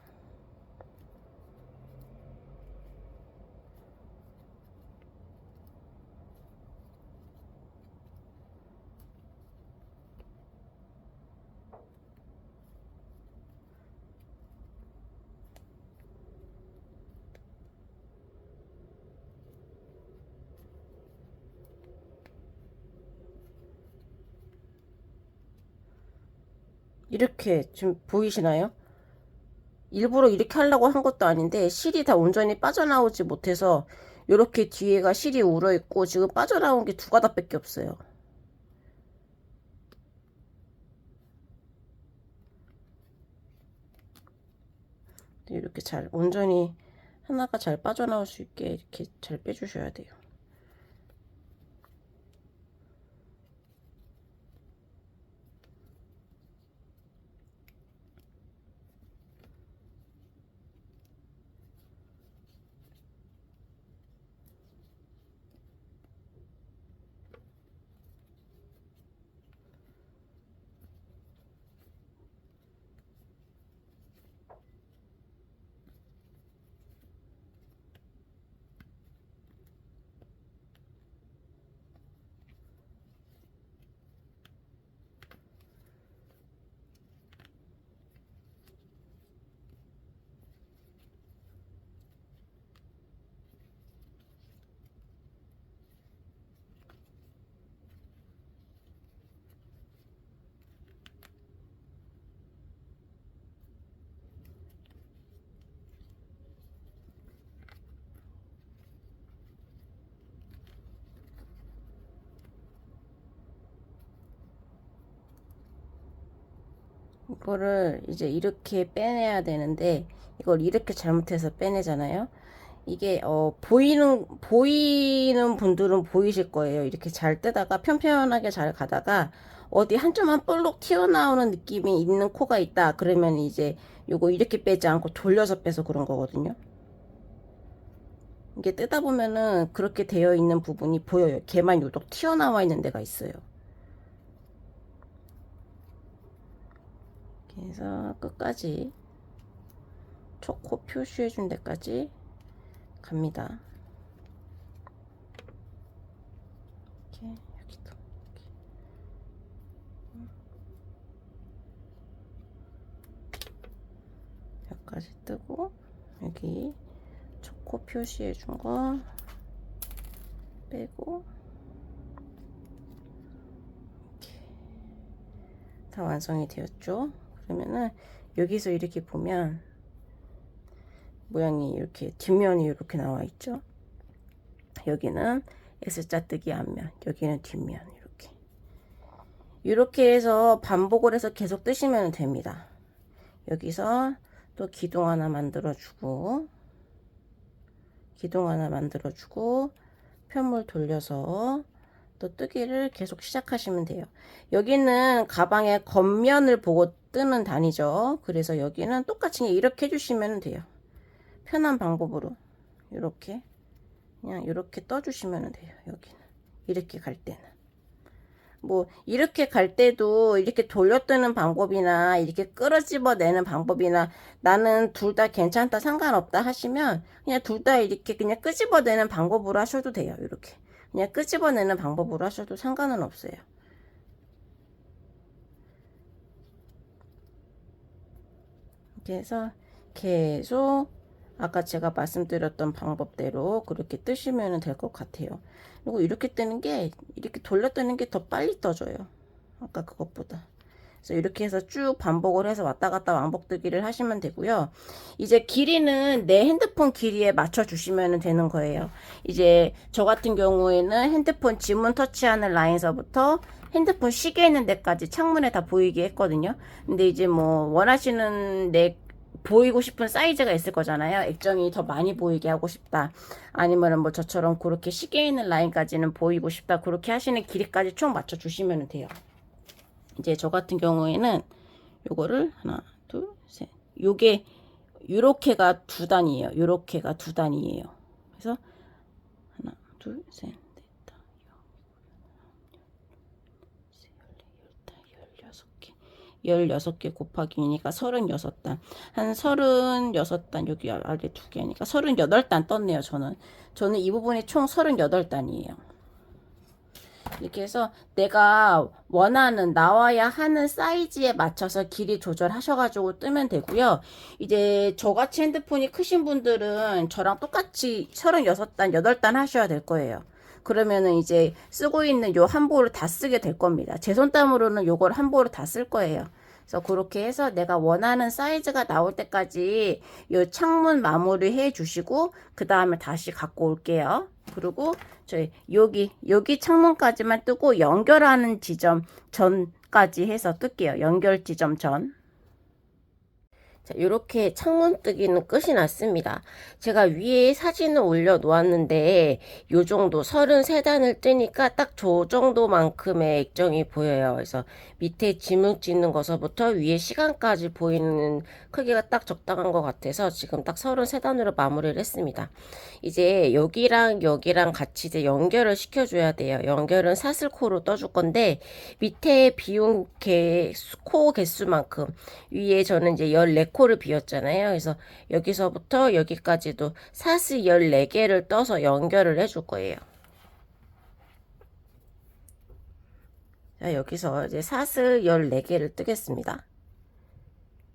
이렇게 지금 보이시나요? 일부러 이렇게 하려고 한 것도 아닌데 실이 다 온전히 빠져나오지 못해서 이렇게 뒤에가 실이 울어 있고 지금 빠져나온 게 두 가닥밖에 없어요. 이렇게 잘 온전히 하나가 잘 빠져나올 수 있게 이렇게 잘 빼주셔야 돼요. 이거를 이제 이렇게 빼내야 되는데 이걸 이렇게 잘못해서 빼내잖아요. 이게 보이는 분들은 보이실 거예요. 이렇게 잘 뜨다가 편편하게 잘 가다가 어디 한쪽만 볼록 튀어나오는 느낌이 있는 코가 있다. 그러면 이제 요거 이렇게 빼지 않고 돌려서 빼서 그런 거거든요. 이게 뜨다 보면은 그렇게 되어 있는 부분이 보여요. 걔만 유독 튀어나와 있는 데가 있어요. 그래서 끝까지 초코 표시해 준 데까지 갑니다. 이렇게 여기도 여기까지 뜨고 여기 초코 표시해 준 거 빼고 이렇게 다 완성이 되었죠. 그러면은 여기서 이렇게 보면 모양이 이렇게 뒷면이 이렇게 나와 있죠. 여기는 S자 뜨기 앞면, 여기는 뒷면 이렇게 해서 반복을 해서 계속 뜨시면 됩니다. 여기서 또 기둥 하나 만들어 주고 편물 돌려서 또 뜨기를 계속 시작하시면 돼요. 여기는 가방의 겉면을 보고 뜨는 단위죠. 그래서 여기는 똑같이 이렇게 해주시면 돼요. 편한 방법으로 이렇게 그냥 이렇게 떠주시면 돼요. 여기는 이렇게 갈 때는 뭐 이렇게 갈 때도 이렇게 돌려뜨는 방법이나 이렇게 끌어집어내는 방법이나 나는 둘 다 괜찮다 상관없다 하시면 그냥 둘 다 이렇게 그냥 끄집어내는 방법으로 하셔도 돼요. 이렇게 그냥 끄집어내는 방법으로 하셔도 상관은 없어요. 이렇게 해서 계속 아까 제가 말씀드렸던 방법대로 그렇게 뜨시면 될 것 같아요. 그리고 이렇게 뜨는 게 이렇게 돌려 뜨는 게 더 빨리 떠져요. 아까 그것보다. 그래서 이렇게 해서 쭉 반복을 해서 왔다 갔다 왕복 뜨기를 하시면 되고요. 이제 길이는 내 핸드폰 길이에 맞춰 주시면 되는 거예요. 이제 저 같은 경우에는 핸드폰 지문 터치하는 라인서부터 핸드폰 시계 있는 데까지 창문에 다 보이게 했거든요. 근데 이제 뭐 원하시는 내 보이고 싶은 사이즈가 있을 거잖아요. 액정이 더 많이 보이게 하고 싶다. 아니면은 뭐 저처럼 그렇게 시계 있는 라인까지는 보이고 싶다. 그렇게 하시는 길이까지 총 맞춰 주시면 돼요. 이제 저 같은 경우에는 요거를 하나, 둘, 셋. 요게 요렇게가 두 단이에요. 요렇게가 두 단이에요. 그래서 하나, 둘, 셋, 넷, 다, 16개 곱하기 2니까 36단. 한 36단, 여기 아래 두 개니까 38단 떴네요, 저는 이 부분이 총 38단이에요. 이렇게 해서 내가 원하는 나와야 하는 사이즈에 맞춰서 길이 조절하셔가지고 뜨면 되고요. 이제 저같이 핸드폰이 크신 분들은 저랑 똑같이 36단, 8단 하셔야 될 거예요. 그러면은 이제 쓰고 있는 요 한 볼을 다 쓰게 될 겁니다. 제 손땀으로는 요걸 한 볼을 다 쓸 거예요. 그래서 그렇게 해서 내가 원하는 사이즈가 나올 때까지 요 창문 마무리 해 주시고 그 다음에 다시 갖고 올게요. 그리고 저희 여기 창문까지만 뜨고 연결하는 지점 전까지 해서 뜰게요. 연결 지점 전. 자, 이렇게 창문 뜨기는 끝이 났습니다. 제가 위에 사진을 올려 놓았는데 요 정도 33단을 뜨니까 딱 저 정도만큼의 액정이 보여요. 그래서 밑에 지문 찍는 것서부터 위에 시간까지 보이는 크기가 딱 적당한 것 같아서 지금 딱 33단으로 마무리를 했습니다. 이제 여기랑 여기랑 같이 이제 연결을 시켜줘야 돼요. 연결은 사슬코로 떠줄 건데 밑에 비운 코 개수만큼 위에 저는 이제 14코를 비웠잖아요. 그래서 여기서부터 여기까지도 사슬 14개를 떠서 연결을 해줄 거예요. 자, 여기서 이제 사슬 14개를 뜨겠습니다.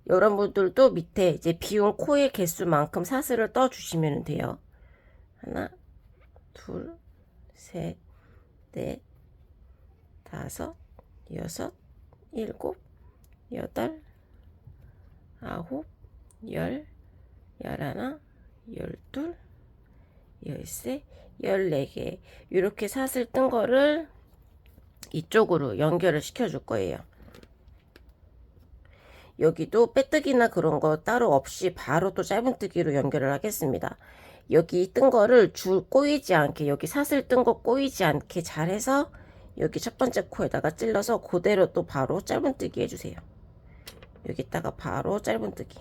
여러분들도 밑에 이제 비운 코의 개수만큼 사슬을 떠 주시면 돼요. 하나, 둘, 셋, 넷, 다섯, 여섯, 일곱, 여덟, 아홉, 열, 열하나, 열둘, 열세, 14개 이렇게 사슬 뜬 거를 이쪽으로 연결을 시켜 줄 거예요. 여기도 빼뜨기나 그런 거 따로 없이 바로 또 짧은뜨기로 연결을 하겠습니다. 여기 뜬 거를 줄 꼬이지 않게 여기 사슬 뜬 거 꼬이지 않게 잘해서 여기 첫 번째 코에다가 찔러서 그대로 또 바로 짧은뜨기 해주세요. 여기다가 바로 짧은뜨기.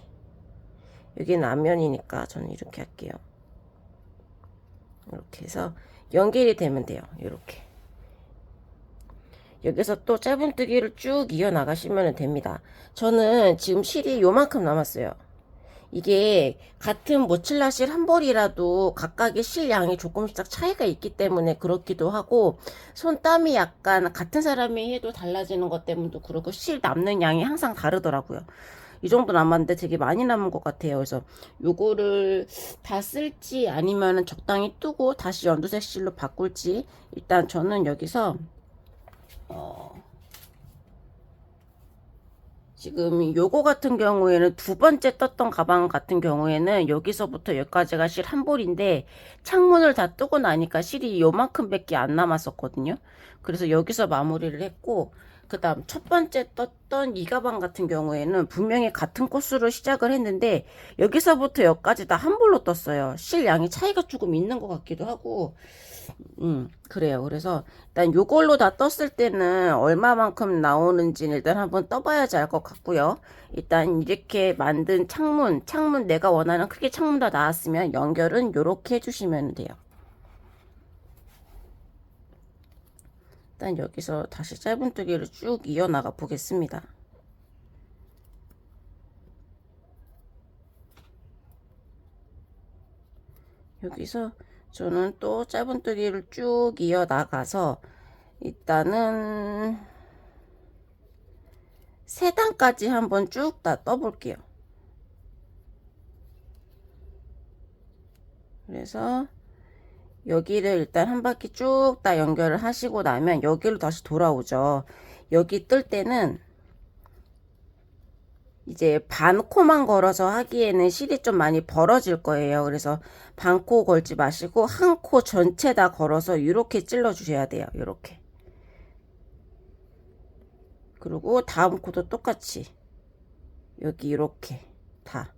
여기는 앞면이니까 저는 이렇게 할게요. 이렇게 해서 연결이 되면 돼요. 이렇게. 여기서 또 짧은뜨기를 쭉 이어 나가시면 됩니다. 저는 지금 실이 요만큼 남았어요. 이게 같은 모칠라 실 한 벌이라도 각각의 실 양이 조금씩 차이가 있기 때문에 그렇기도 하고, 손땀이 약간 같은 사람이 해도 달라지는 것 때문도 그렇고, 실 남는 양이 항상 다르더라고요. 이 정도 남았는데 되게 많이 남은 것 같아요. 그래서 요거를 다 쓸지 아니면 적당히 뜨고 다시 연두색 실로 바꿀지, 일단 저는 여기서 지금 요거 같은 경우에는 두 번째 떴던 가방 같은 경우에는 여기서부터 여기까지가 실 한 볼인데, 창문을 다 뜨고 나니까 실이 요만큼 밖에 안 남았었거든요. 그래서 여기서 마무리를 했고, 그 다음 첫 번째 떴던 이 가방 같은 경우에는 분명히 같은 코스로 시작을 했는데, 여기서부터 여기까지 다 한 볼로 떴어요. 실 양이 차이가 조금 있는 것 같기도 하고, 그래요. 그래서 일단 요걸로 다 떴을 때는 얼마만큼 나오는지는 일단 한번 떠봐야지 알 것 같고요. 일단 이렇게 만든 창문 내가 원하는 크게 창문 다 나왔으면 연결은 요렇게 해주시면 돼요. 일단 여기서 다시 짧은뜨기를 쭉 이어나가 보겠습니다. 여기서 저는 또 짧은뜨기를 쭉 이어나가서 일단은 세 단까지 한번 쭉 다 떠볼게요. 그래서 여기를 일단 한 바퀴 쭉 다 연결을 하시고 나면 여기로 다시 돌아오죠. 여기 뜰 때는 이제 반 코만 걸어서 하기에는 실이 좀 많이 벌어질 거예요. 그래서 반 코 걸지 마시고 한 코 전체 다 걸어서 이렇게 찔러 주셔야 돼요. 이렇게. 그리고 다음 코도 똑같이 여기 이렇게 다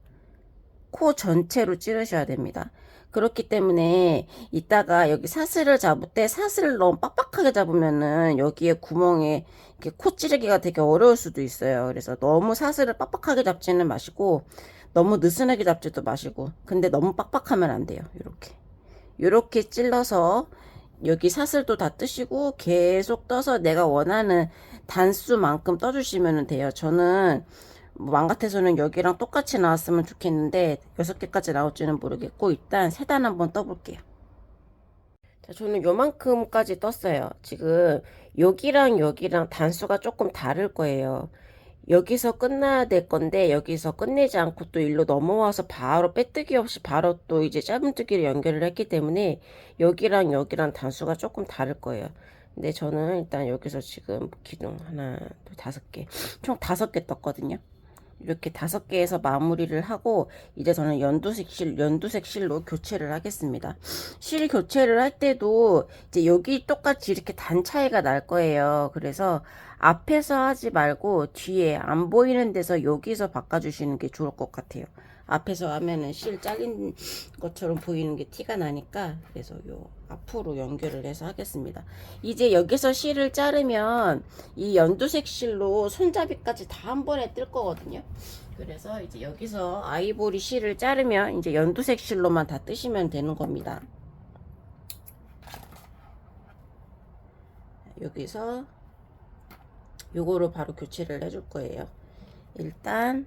코 전체로 찌르셔야 됩니다. 그렇기 때문에 이따가 여기 사슬을 잡을 때 사슬을 너무 빡빡하게 잡으면은 여기에 구멍에 이렇게 코 찌르기가 되게 어려울 수도 있어요. 그래서 너무 사슬을 빡빡하게 잡지는 마시고 너무 느슨하게 잡지도 마시고, 근데 너무 빡빡하면 안 돼요. 이렇게 찔러서 여기 사슬도 다 뜨시고 계속 떠서 내가 원하는 단수만큼 떠주시면 돼요. 저는 맘 같아서는 여기랑 똑같이 나왔으면 좋겠는데 6개까지 나올지는 모르겠고, 일단 세 단 한번 떠볼게요. 자, 저는 요만큼까지 떴어요. 지금 여기랑 단수가 조금 다를 거예요. 여기서 끝나야 될 건데 여기서 끝내지 않고 또 일로 넘어와서 바로 빼뜨기 없이 바로 또 이제 짧은뜨기를 연결을 했기 때문에 여기랑 단수가 조금 다를 거예요. 근데 저는 일단 여기서 지금 기둥 하나, 둘, 5개, 총 5개 떴거든요. 이렇게 5개에서 마무리를 하고 이제 저는 연두색 실로 교체를 하겠습니다. 실 교체를 할 때도 이제 여기 똑같이 이렇게 단 차이가 날 거예요. 그래서 앞에서 하지 말고 뒤에 안 보이는 데서 여기서 바꿔주시는 게 좋을 것 같아요. 앞에서 하면은 실 잘린 것처럼 보이는 게 티가 나니까, 그래서 요 앞으로 연결을 해서 하겠습니다. 이제 여기서 실을 자르면 이 연두색 실로 손잡이까지 다 한 번에 뜰 거거든요. 그래서 이제 여기서 아이보리 실을 자르면 이제 연두색 실로만 다 뜨시면 되는 겁니다. 여기서 요거로 바로 교체를 해줄 거예요. 일단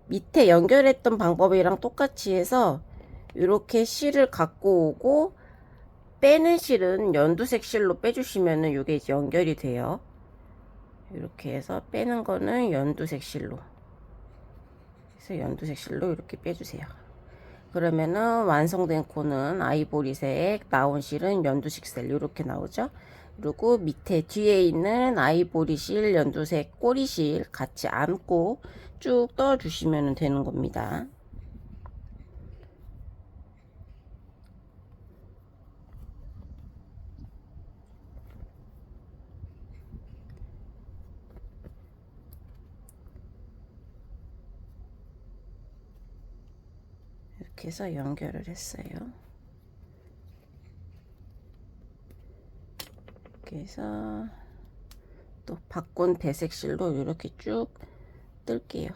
밑에 연결했던 방법이랑 똑같이 해서 이렇게 실을 갖고 오고, 빼는 실은 연두색 실로 빼주시면은 이게 이제 연결이 돼요. 이렇게 해서 빼는 거는 연두색 실로, 그래서 연두색 실로 이렇게 빼주세요. 그러면은 완성된 코는 아이보리색, 나온 실은 연두색 실 이렇게 나오죠. 그리고 밑에 뒤에 있는 아이보리 실, 연두색 꼬리 실 같이 안고 쭉 떠주시면 되는 겁니다. 이렇게 해서 연결을 했어요. 이렇게 해서 또 바꾼 배색 실로 이렇게 쭉 뜰게요.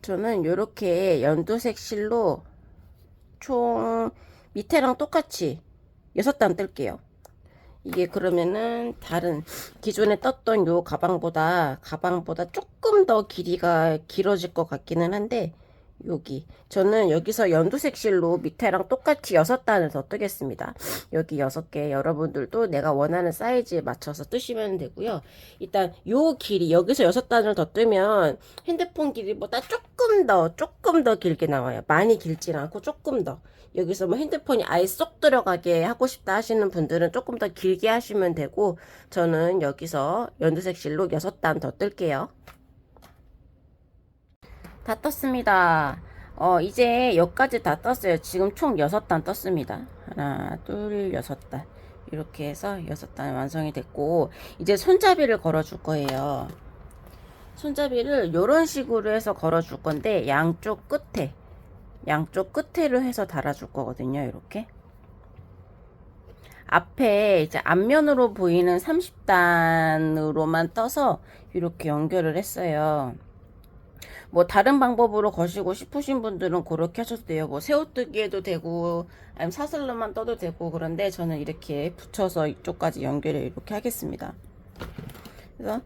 저는 요렇게 연두색 실로 총 밑에랑 똑같이 6단 뜰게요. 이게 그러면은 다른 기존에 떴던 요 가방보다 조금 더 길이가 길어질 것 같기는 한데, 여기 저는 여기서 연두색 실로 밑에랑 똑같이 6단을 더 뜨겠습니다. 여기 6개 여러분들도 내가 원하는 사이즈에 맞춰서 뜨시면 되고요. 일단 요 길이 여기서 6단을 더 뜨면 핸드폰 길이보다 조금 더 길게 나와요. 많이 길진 않고 조금 더. 여기서 뭐 핸드폰이 아예 쏙 들어가게 하고 싶다 하시는 분들은 조금 더 길게 하시면 되고, 저는 여기서 연두색 실로 6단 더 뜰게요. 다 떴습니다. 이제 여기까지 다 떴어요. 지금 총 6단 떴습니다. 하나, 둘, 6단. 이렇게 해서 6단 완성이 됐고, 이제 손잡이를 걸어줄 거예요. 손잡이를 이런 식으로 해서 걸어줄 건데, 양쪽 끝에로 해서 달아줄 거거든요. 이렇게. 앞에 이제 앞면으로 보이는 30단으로만 떠서 이렇게 연결을 했어요. 뭐 다른 방법으로 거시고 싶으신 분들은 그렇게 하셔도 돼요. 뭐 새우뜨기에도 되고 아니면 사슬로만 떠도 되고, 그런데 저는 이렇게 붙여서 이쪽까지 연결을 이렇게 하겠습니다. 그래서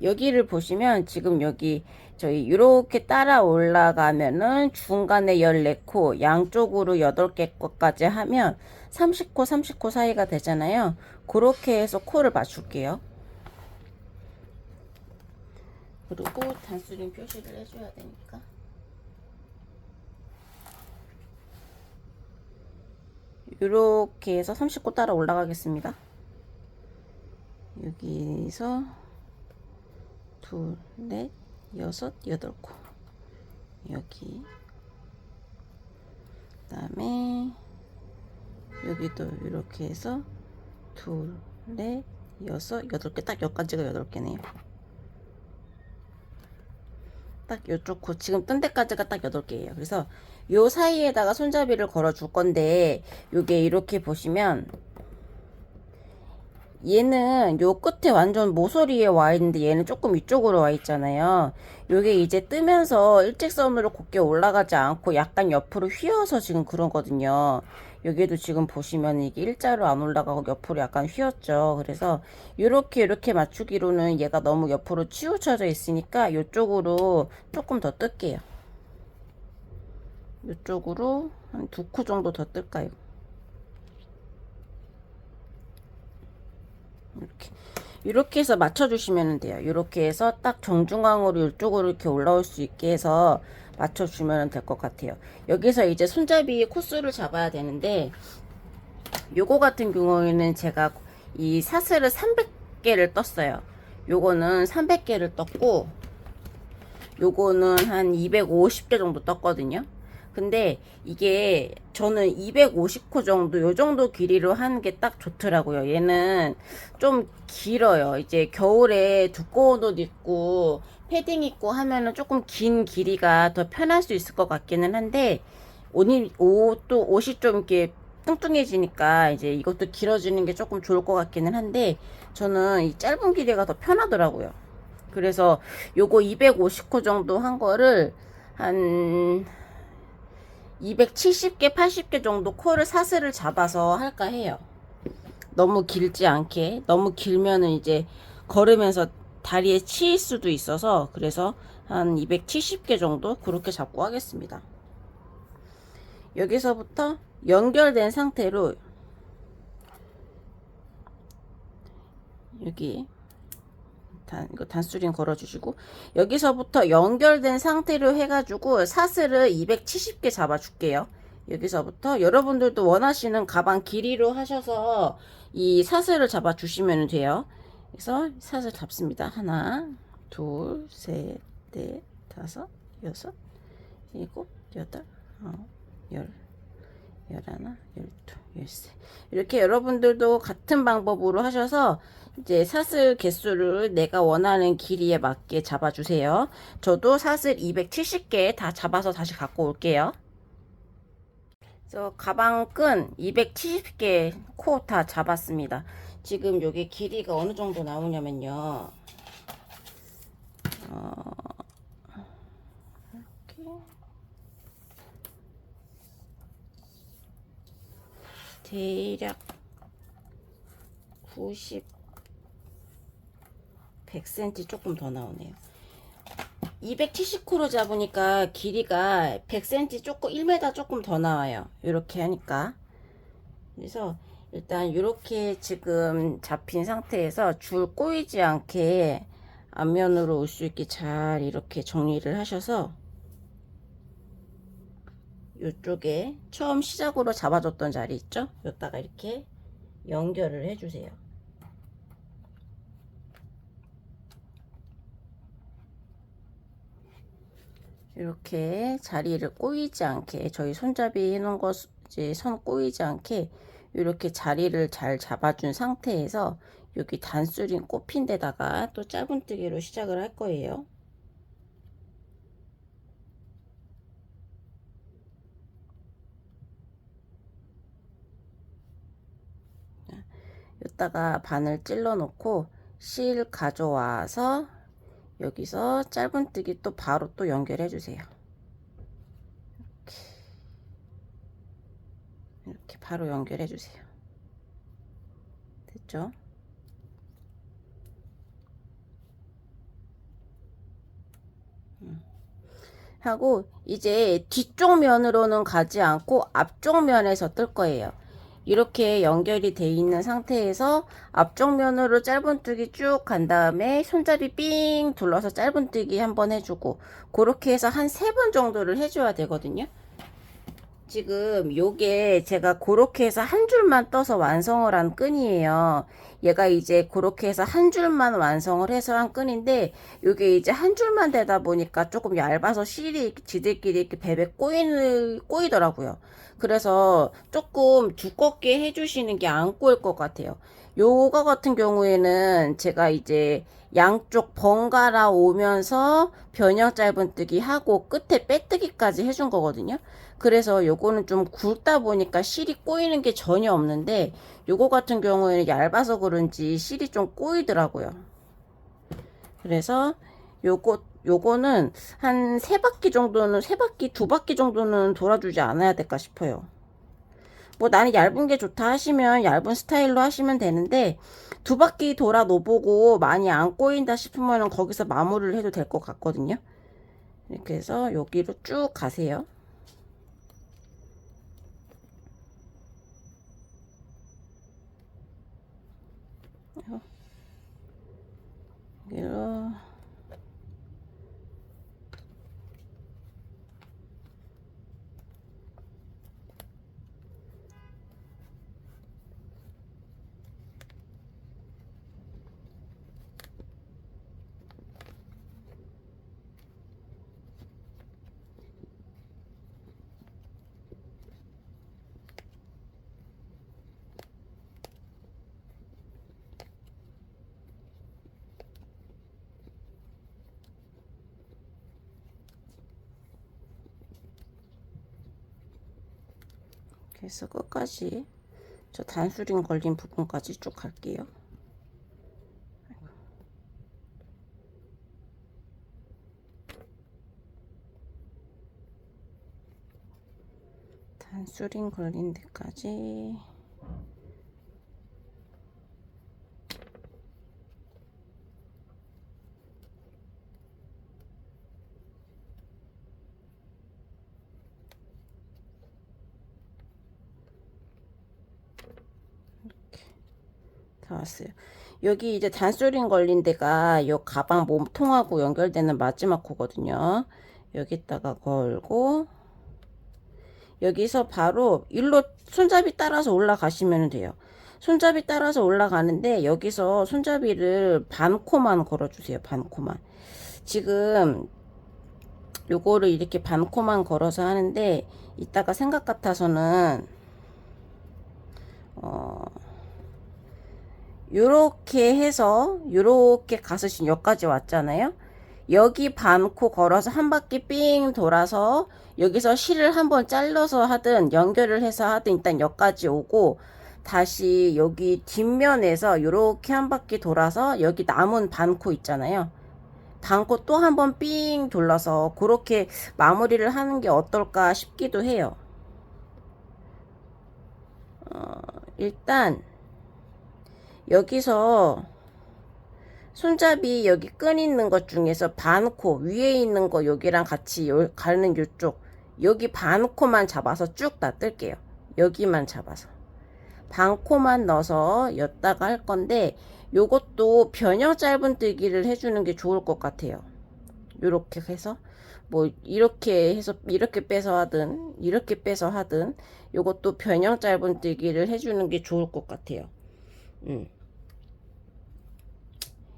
여기를 보시면 지금 여기 저희 이렇게 따라 올라가면은 중간에 14코, 양쪽으로 8개 것까지 하면 30코 사이가 되잖아요. 그렇게 해서 코를 맞출게요. 그리고 단수링 표시를 해줘야 되니까. 이렇게 해서 30코 따라 올라가겠습니다. 여기서 둘, 넷, 여섯, 8코. 여기. 그 다음에 여기도 이렇게 해서 둘, 넷, 여섯, 8개. 딱 여기까지가 8개네요. 딱 요쪽 코 지금 뜬 데까지가 딱 8개예요. 그래서 요 사이에다가 손잡이를 걸어 줄 건데, 요게 이렇게 보시면 얘는 요 끝에 완전 모서리에 와 있는데 얘는 조금 위쪽으로 와 있잖아요. 요게 이제 뜨면서 일직선으로 곱게 올라가지 않고 약간 옆으로 휘어서 지금 그러거든요. 여기도 지금 보시면 이게 일자로 안 올라가고 옆으로 약간 휘었죠. 그래서 이렇게 맞추기로는 얘가 너무 옆으로 치우쳐져 있으니까 요쪽으로 조금 더 뜰게요. 요쪽으로 한 2코 정도 더 뜰까요? 이렇게 해서 맞춰주시면 돼요. 이렇게 해서 딱 정중앙으로 이쪽으로 이렇게 올라올 수 있게 해서 맞춰주면 될 것 같아요. 여기서 이제 손잡이 코스를 잡아야 되는데, 요거 같은 경우에는 제가 이 사슬을 300개를 떴어요. 요거는 300개를 떴고, 요거는 한 250개 정도 떴거든요. 근데 이게 저는 250코 정도, 요 정도 길이로 하는 게 딱 좋더라고요. 얘는 좀 길어요. 이제 겨울에 두꺼운 옷 입고 패딩 입고 하면은 조금 긴 길이가 더 편할 수 있을 것 같기는 한데, 옷이 좀 이렇게 뚱뚱해지니까 이제 이것도 길어지는 게 조금 좋을 것 같기는 한데, 저는 이 짧은 길이가 더 편하더라고요. 그래서 요거 250코 정도 한 거를 한 270개, 80개 정도 코를 사슬을 잡아서 할까 해요. 너무 길지 않게. 너무 길면은 이제 걸으면서 다리에 치일 수도 있어서, 그래서 한 270개 정도 그렇게 잡고 하겠습니다. 여기서부터 연결된 상태로 여기 이거 단수링 걸어주시고, 여기서부터 연결된 상태로 해가지고 사슬을 270개 잡아줄게요. 여기서부터 여러분들도 원하시는 가방 길이로 하셔서 이 사슬을 잡아주시면 돼요. 그래서 사슬 잡습니다. 하나, 둘, 셋, 넷, 다섯, 여섯, 일곱, 여덟, 열, 열하나, 열둘, 열세. 이렇게 여러분들도 같은 방법으로 하셔서 이제 사슬 개수를 내가 원하는 길이에 맞게 잡아주세요. 저도 사슬 270개 다 잡아서 다시 갖고 올게요. 그래서 가방 끈 270개 코 다 잡았습니다. 지금 여기 길이가 어느 정도 나오냐면요. 대략 100cm 조금 더 나오네요. 270코로 잡으니까 길이가 100cm 조금 1m 조금 더 나와요. 이렇게 하니까. 그래서 일단 이렇게 지금 잡힌 상태에서 줄 꼬이지 않게 앞면으로 올 수 있게 잘 이렇게 정리를 하셔서 이쪽에 처음 시작으로 잡아줬던 자리 있죠? 여기다가 이렇게 연결을 해주세요. 이렇게 자리를 꼬이지 않게 저희 손잡이 해놓은 거 이제 선 꼬이지 않게 이렇게 자리를 잘 잡아준 상태에서 여기 단수린 꼽힌 데다가 또 짧은뜨기로 시작을 할 거예요. 여기다가 바늘 찔러 놓고 실 가져와서 여기서 짧은뜨기 또 바로 또 연결해 주세요. 이렇게 바로 연결해 주세요. 됐죠? 하고 이제 뒤쪽 면으로는 가지 않고 앞쪽 면에서 뜰 거예요. 이렇게 연결이 돼 있는 상태에서 앞쪽 면으로 짧은뜨기 쭉 간 다음에 손잡이 삥 둘러서 짧은뜨기 한번 해주고 그렇게 해서 한 3번 정도를 해줘야 되거든요. 지금 요게 제가 그렇게 해서 한 줄만 떠서 완성을 한 끈이에요. 얘가 이제 그렇게 해서 한 줄만 완성을 해서 한 끈인데 요게 이제 한 줄만 되다 보니까 조금 얇아서 실이 지들끼리 이렇게 베베 꼬이더라고요. 그래서 조금 두껍게 해주시는 게 안 꼬일 것 같아요. 요거 같은 경우에는 제가 이제 양쪽 번갈아 오면서 변형 짧은뜨기 하고 끝에 빼뜨기까지 해준 거거든요. 그래서 요거는 좀 굵다 보니까 실이 꼬이는 게 전혀 없는데 요거 같은 경우에는 얇아서 그런지 실이 좀 꼬이더라고요. 그래서 요거는 한 3바퀴 정도는 3바퀴 2바퀴 정도는 돌아주지 않아야 될까 싶어요. 뭐 나는 얇은 게 좋다 하시면 얇은 스타일로 하시면 되는데 2바퀴 돌아 놓보고 많이 안 꼬인다 싶으면 거기서 마무리를 해도 될 것 같거든요. 이렇게 해서 여기로 쭉 가세요. 여기로 그래서 끝까지 저 단수링 걸린 부분까지 쭉 갈게요. 단수링 걸린 데까지 다 왔어요. 여기 이제 단수링 걸린 데가 요 가방 몸통하고 연결되는 마지막 코거든요. 여기다가 걸고 여기서 바로 일로 손잡이 따라서 올라가시면 돼요. 손잡이 따라서 올라가는데 여기서 손잡이를 반코만 걸어주세요. 반코만. 지금 요거를 이렇게 반코만 걸어서 하는데 이따가 생각 같아서는 요렇게 해서 요렇게 가서 지금 여기까지 왔잖아요. 여기 반코 걸어서 한 바퀴 삥 돌아서 여기서 실을 한번 잘라서 하든 연결을 해서 하든 일단 여기까지 오고 다시 여기 뒷면에서 요렇게 한 바퀴 돌아서 여기 남은 반코 있잖아요. 반코 또 한 번 삥 돌려서 그렇게 마무리를 하는 게 어떨까 싶기도 해요. 일단 여기서 손잡이 여기 끈 있는 것 중에서 반코 위에 있는 거 여기랑 같이 가는 요쪽 여기 반코만 잡아서 쭉 놔둘게요. 여기만 잡아서 반코만 넣어서 였다가 할 건데 요것도 변형 짧은뜨기를 해주는 게 좋을 것 같아요. 요렇게 해서 뭐 이렇게 해서 이렇게 빼서 하든 이렇게 빼서 하든 요것도 변형 짧은뜨기를 해주는 게 좋을 것 같아요.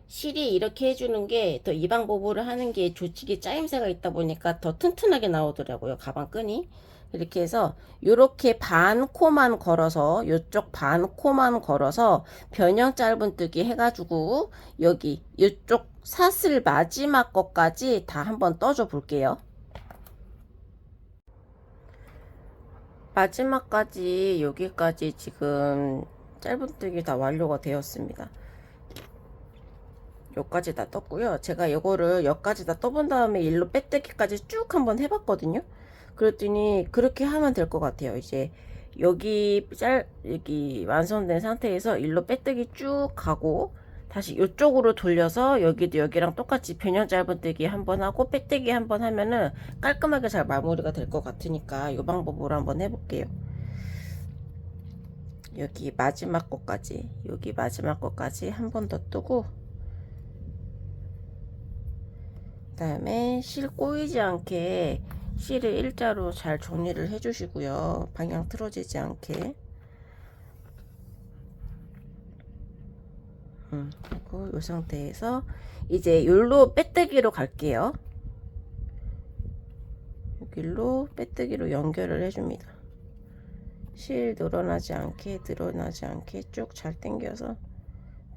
실이 이렇게 해주는 게 더 이 방법으로 하는 게 조직이 짜임새가 있다 보니까 더 튼튼하게 나오더라고요. 가방 끈이. 이렇게 해서 요렇게 반 코만 걸어서 요쪽 반 코만 걸어서 변형 짧은뜨기 해가지고 여기 요쪽 사슬 마지막 것까지 다 한번 떠줘 볼게요. 마지막까지 여기까지 지금 짧은뜨기 다 완료가 되었습니다. 여기까지 다 떴고요. 제가 이거를 여기까지 다 떠본 다음에 일로 빼뜨기까지 쭉 한번 해봤거든요. 그랬더니 그렇게 하면 될 것 같아요. 이제 여기 완성된 상태에서 일로 빼뜨기 쭉 가고 다시 이쪽으로 돌려서 여기도 여기랑 똑같이 변형 짧은뜨기 한번 하고 빼뜨기 한번 하면은 깔끔하게 잘 마무리가 될 것 같으니까 이 방법으로 한번 해볼게요. 여기 마지막 것까지 한 번 더 뜨고 그 다음에 실 꼬이지 않게 실을 일자로 잘 정리를 해 주시고요. 방향 틀어지지 않게. 그리고 이 상태에서 이제 여기로 빼뜨기로 갈게요. 여기로 빼뜨기로 연결을 해줍니다. 실 늘어나지 않게 쭉 잘 당겨서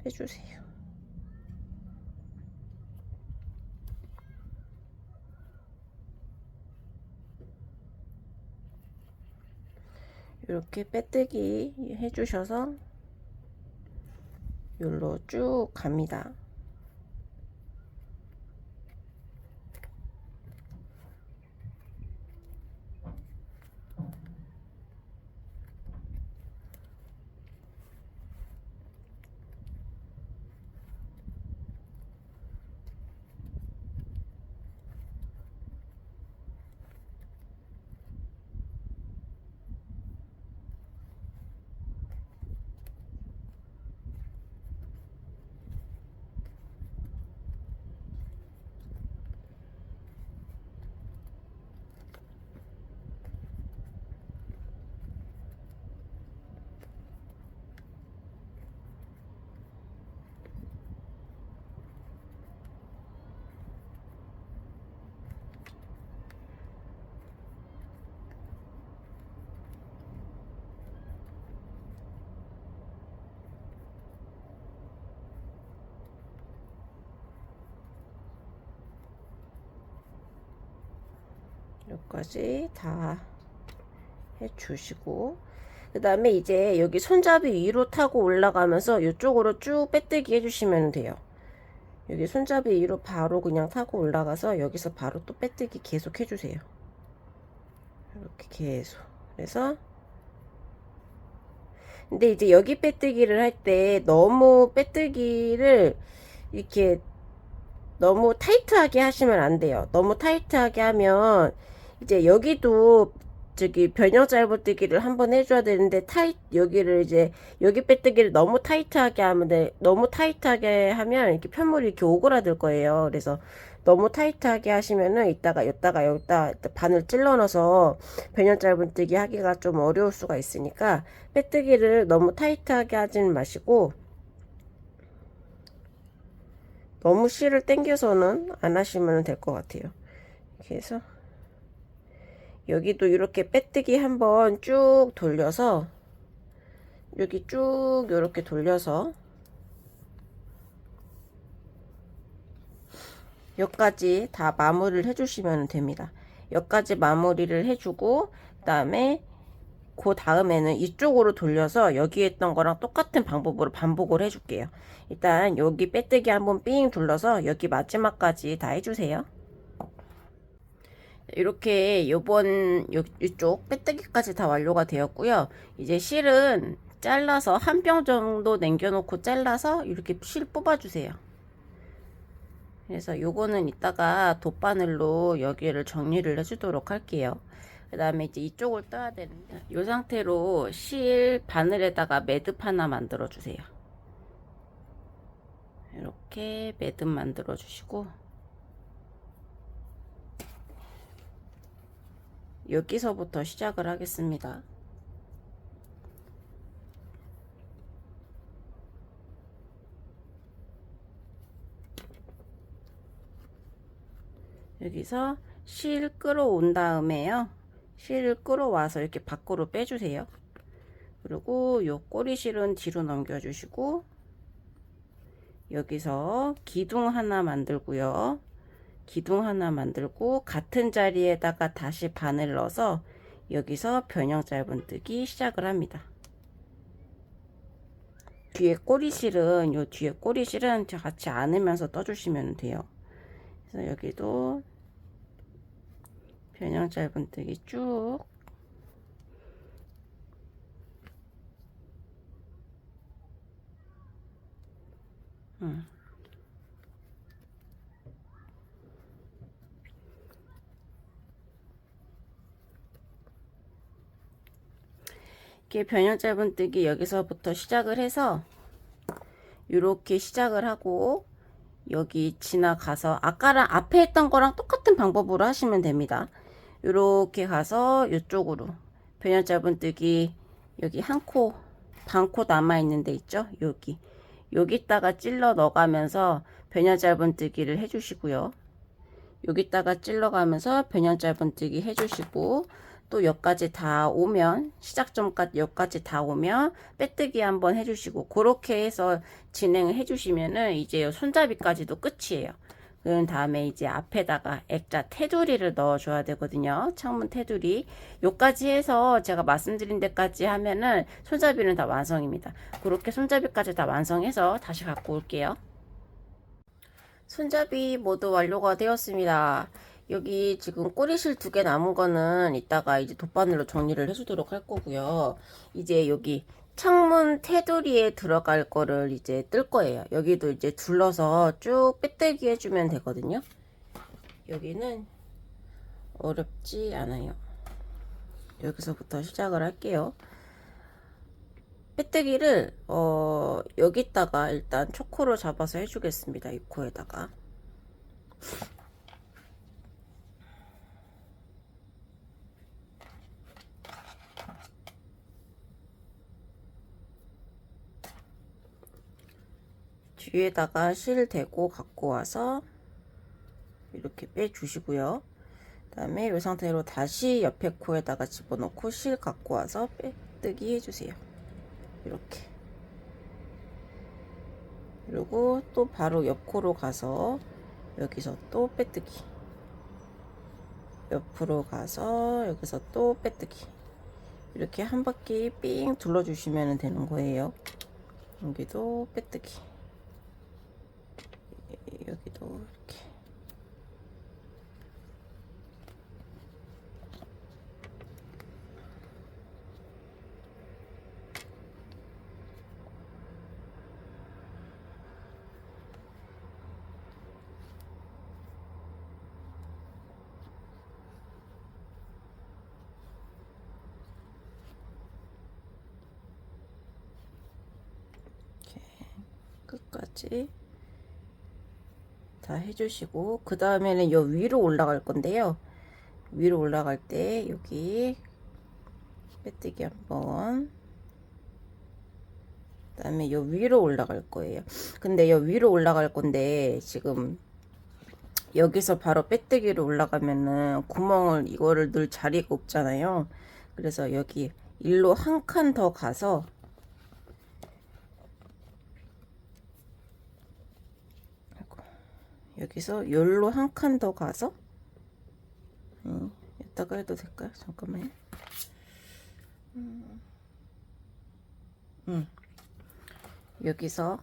해주세요. 이렇게 빼뜨기 해주셔서 여기로 쭉 갑니다. 여기까지 다 해주시고 그 다음에 이제 여기 손잡이 위로 타고 올라가면서 이쪽으로 쭉 빼뜨기 해주시면 돼요. 여기 손잡이 위로 바로 그냥 타고 올라가서 여기서 바로 또 빼뜨기 계속 해주세요. 이렇게 계속. 그래서 근데 이제 여기 빼뜨기를 할 때 너무 빼뜨기를 이렇게 너무 타이트하게 하시면 안 돼요. 너무 타이트하게 하면 이제 여기도 저기 변형 짧은뜨기를 한번 해줘야 되는데 여기를 이제 여기 빼뜨기를 너무 타이트하게 하면 너무 타이트하게 하면 이렇게 편물이 이렇게 오그라들 거예요. 그래서 너무 타이트하게 하시면은 이따가 여기다 바늘 찔러 넣어서 변형 짧은뜨기 하기가 좀 어려울 수가 있으니까 빼뜨기를 너무 타이트하게 하지는 마시고 너무 실을 당겨서는 안 하시면 될 것 같아요. 이렇게 해서 여기도 이렇게 빼뜨기 한번 쭉 돌려서 여기 쭉 이렇게 돌려서 여기까지 다 마무리를 해주시면 됩니다. 여기까지 마무리를 해주고 그 다음에는 이쪽으로 돌려서 여기 했던 거랑 똑같은 방법으로 반복을 해줄게요. 일단 여기 빼뜨기 한번 삥 둘러서 여기 마지막까지 다 해주세요. 이렇게 이쪽 빼뜨기까지 다 완료가 되었고요. 이제 실은 잘라서 한 병 정도 남겨놓고 잘라서 이렇게 실 뽑아주세요. 그래서 요거는 이따가 돗바늘로 여기를 정리를 해주도록 할게요. 그 다음에 이제 이쪽을 떠야 되는데 이 상태로 실 바늘에다가 매듭 하나 만들어 주세요. 이렇게 매듭 만들어 주시고 여기서부터 시작을 하겠습니다. 여기서 실 끌어온 다음에요. 실을 끌어와서 이렇게 밖으로 빼주세요. 그리고 요 꼬리실은 뒤로 넘겨주시고 여기서 기둥 하나 만들고요. 기둥 하나 만들고 같은 자리에다가 다시 바늘 넣어서 여기서 변형 짧은뜨기 시작을 합니다. 뒤에 꼬리실은 요 뒤에 꼬리실은 같이 안으면서 떠주시면 돼요. 그래서 여기도 변형 짧은뜨기 쭉 이렇게 변형 짧은뜨기 여기서부터 시작을 해서 이렇게 시작을 하고 여기 지나가서 아까랑 앞에 했던 거랑 똑같은 방법으로 하시면 됩니다. 이렇게 가서 이쪽으로 변형 짧은뜨기 여기 한 코 반 코 남아 있는 데 있죠. 여기다가 찔러 넣어가면서 변형 짧은뜨기를 해주시고요. 여기다가 찔러 가면서 변형 짧은뜨기 해주시고 또 여기까지 다 오면 시작점까지 여기까지 다 오면 빼뜨기 한번 해주시고 그렇게 해서 진행을 해주시면은 이제 손잡이까지도 끝이에요. 그런 다음에 이제 앞에다가 액자 테두리를 넣어줘야 되거든요. 창문 테두리 요까지 해서 제가 말씀드린 데까지 하면은 손잡이는 다 완성입니다. 그렇게 손잡이까지 다 완성해서 다시 갖고 올게요. 손잡이 모두 완료가 되었습니다. 여기 지금 꼬리실 2개 남은 거는 이따가 이제 돗바늘로 정리를 해주도록 할 거고요. 이제 여기 창문 테두리에 들어갈 거를 이제 뜰 거예요. 여기도 이제 둘러서 쭉 빼뜨기 해주면 되거든요. 여기는 어렵지 않아요. 여기서부터 시작을 할게요. 빼뜨기를 여기다가 일단 초코로 잡아서 해주겠습니다. 이 코에다가. 뒤에다가 실 대고 갖고 와서 이렇게 빼주시고요. 그 다음에 이 상태로 다시 옆에 코에다가 집어넣고 실 갖고 와서 빼뜨기 해주세요. 이렇게. 그리고 또 바로 옆 코로 가서 여기서 또 빼뜨기. 옆으로 가서 여기서 또 빼뜨기. 이렇게 한 바퀴 삥 둘러주시면 되는 거예요. 여기도 빼뜨기. 여기도 이렇게. 끝까지 다 해주시고 그 다음에는 요 위로 올라갈 건데요. 위로 올라갈 때 여기 빼뜨기 한번, 그 다음에 요 위로 올라갈 거예요. 근데 요 위로 올라갈 건데 지금 여기서 바로 빼뜨기로 올라가면은 구멍을 이거를 넣을 자리가 없잖아요. 그래서 여기 일로 한 칸 더 가서 여기서 열로 한 칸 더 가서 이따가 해도 될까요? 잠깐만요. 여기서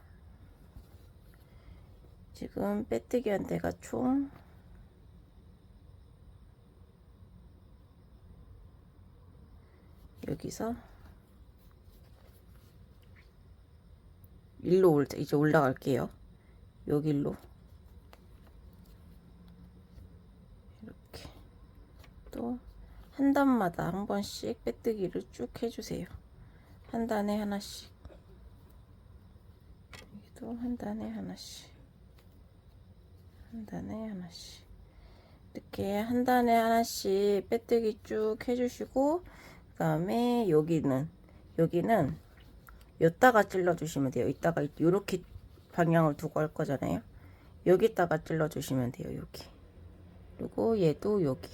지금 빼뜨기 한 데가 총 여기서 일로 이제 올라갈게요. 여기로 이렇게 또 한 단마다 한 번씩 빼뜨기를 쭉 해주세요. 한 단에 하나씩, 여기도 한 단에 하나씩, 한 단에 하나씩, 이렇게 한 단에 하나씩 빼뜨기 쭉 해주시고, 그 다음에 여기는 여기다가 찔러 주시면 돼요. 이따가 이렇게 방향을 두고 할 거잖아요. 여기다가 찔러 주시면 돼요. 여기. 그리고 얘도 여기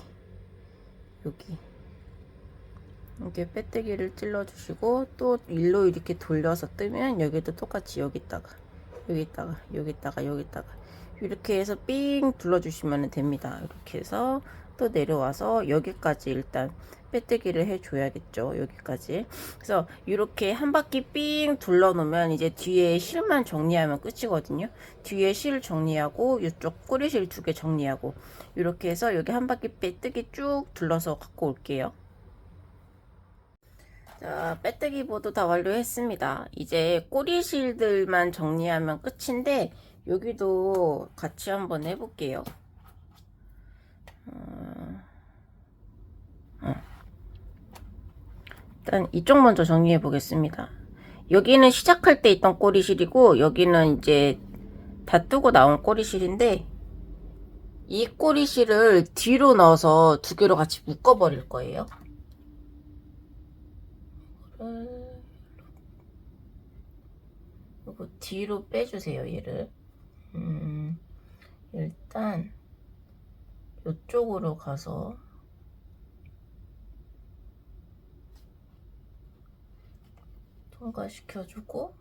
이렇게 빼뜨기를 찔러 주시고, 또 일로 이렇게 돌려서 뜨면 여기도 똑같이 여기다가 이렇게 해서 삥 둘러 주시면 됩니다. 이렇게 해서 또 내려와서 여기까지 일단 빼뜨기를 해 줘야겠죠. 여기까지. 그래서 이렇게 한 바퀴 삥 둘러 놓으면 이제 뒤에 실만 정리하면 끝이거든요. 뒤에 실 정리하고 이쪽 꼬리실 2개 정리하고, 이렇게 해서 여기 한 바퀴 빼뜨기 쭉 둘러서 갖고 올게요. 자, 빼뜨기 모두 다 완료했습니다. 이제 꼬리실들만 정리하면 끝인데, 여기도 같이 한번 해볼게요. 일단 이쪽 먼저 정리해 보겠습니다. 여기는 시작할 때 있던 꼬리실이고, 여기는 이제 다 뜨고 나온 꼬리실인데, 이 꼬리실을 뒤로 넣어서 2개로 같이 묶어 버릴 거예요. 이거 뒤로 빼주세요, 얘를. 일단 이쪽으로 가서 통과시켜주고,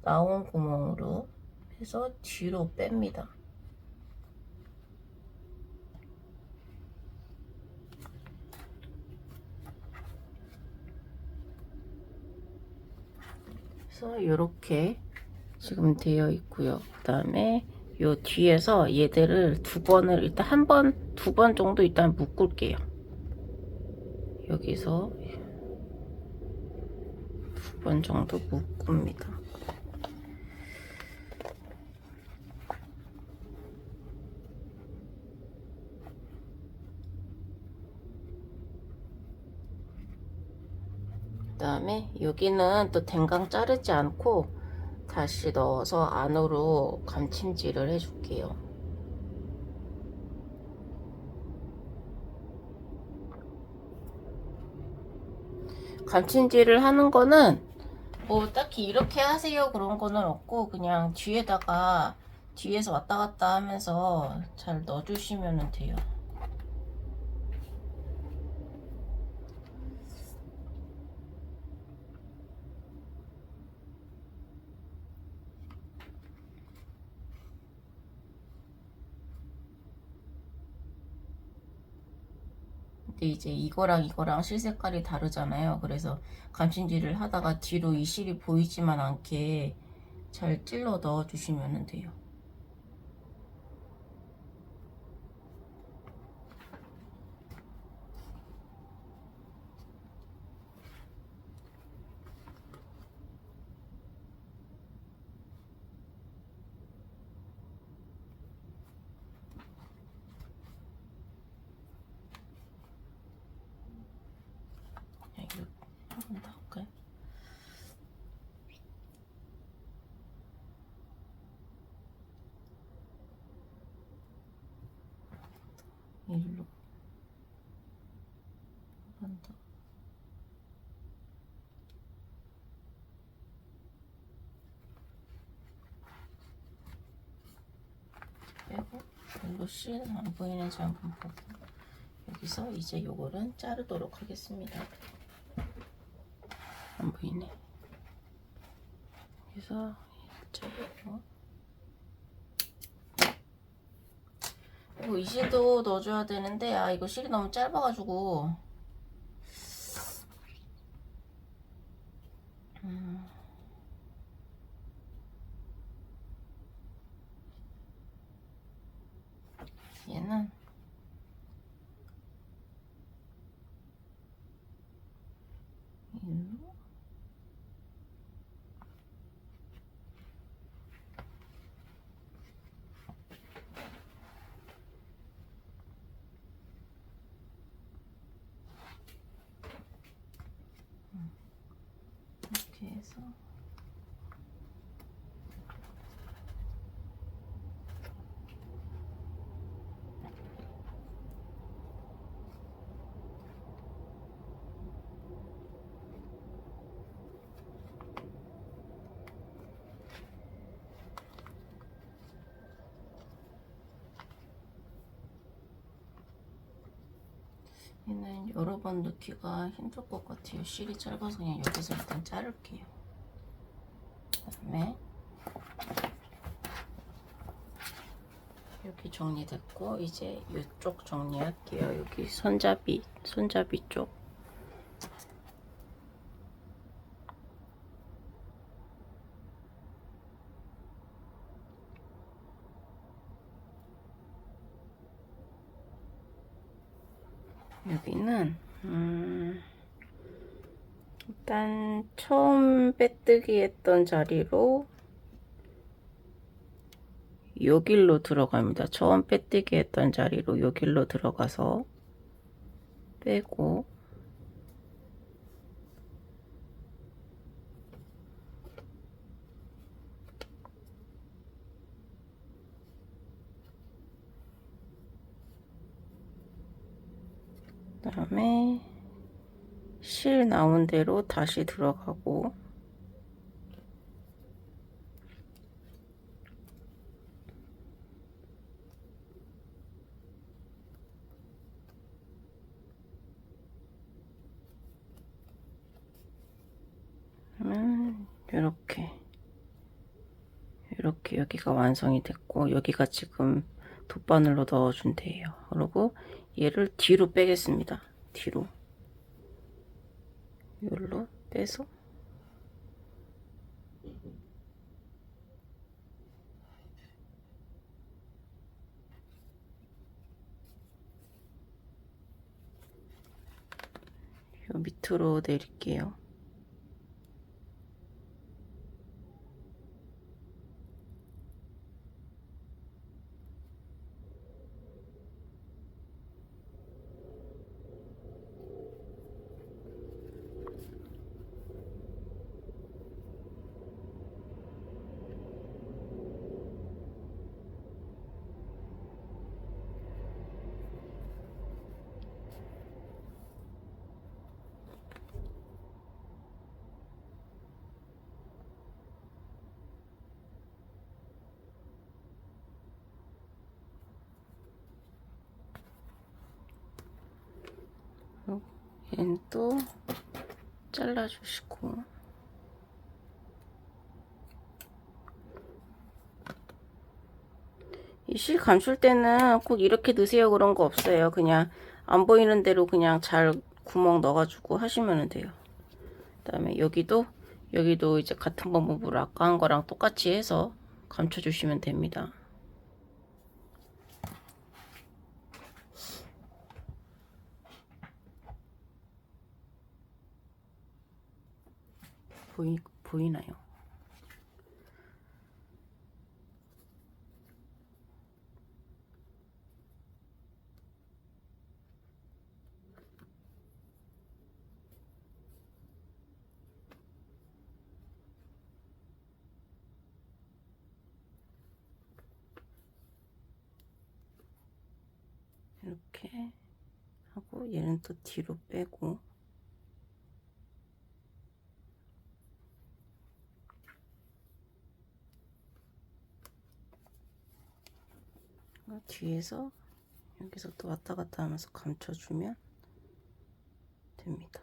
나온 구멍으로 해서 뒤로 뺍니다. 그래서 이렇게 지금 되어 있고요. 그 다음에 요 뒤에서 얘들을 일단 2번 정도 일단 묶을게요. 여기서 2번 정도 묶습니다. 그 다음에 여기는 또 댕강 자르지 않고 다시 넣어서 안으로 감침질을 해줄게요. 감침질을 하는 거는 뭐 딱히 이렇게 하세요 그런 거는 없고, 그냥 뒤에서 왔다 갔다 하면서 잘 넣어주시면 돼요. 근데 이제 이거랑 실 색깔이 다르잖아요. 그래서 감침질을 하다가 뒤로 이 실이 보이지만 않게 잘 찔러 넣어 주시면 돼요. 이렇게 한번 더 할까요? 일로 한 번 더. 빼고 일로 실 안 보이는지 한번 보고, 여기서 이제 요거는 자르도록 하겠습니다. 안 보이네. 그래서 자르고, 그리고 이 실도 넣어줘야 되는데, 이거 실이 너무 짧아가지고 얘는 일로 해서 얘는 여러 번 넣기가 힘들 것 같아요. 실이 짧아서 그냥 여기서 일단 자를게요. 그다음에 여기 정리됐고 이제 이쪽 정리할게요. 여기 손잡이 쪽. 여기는 일단 처음 빼뜨기 했던 자리로 요 길로 들어갑니다. 처음 빼뜨기 했던 자리로 요 길로 들어가서 빼고 그다음에 실 나온 대로 다시 들어가고 그러면 이렇게 여기가 완성이 됐고 여기가 지금 돗바늘로 넣어준대요. 그리고 얘를 뒤로 빼겠습니다. 뒤로 여기로 빼서 요 밑으로 내릴게요. 얘는 또 잘라주시고 이 실 감출 때는 꼭 이렇게 넣으세요 그런 거 없어요. 그냥 안 보이는 대로 그냥 잘 구멍 넣어가지고 하시면 돼요. 그 다음에 여기도 이제 같은 방법으로 아까 한 거랑 똑같이 해서 감춰주시면 됩니다. 보이나요? 이렇게 하고 얘는 또 뒤로 빼고 뒤에서 여기서 또 왔다 갔다 하면서 감춰주면 됩니다.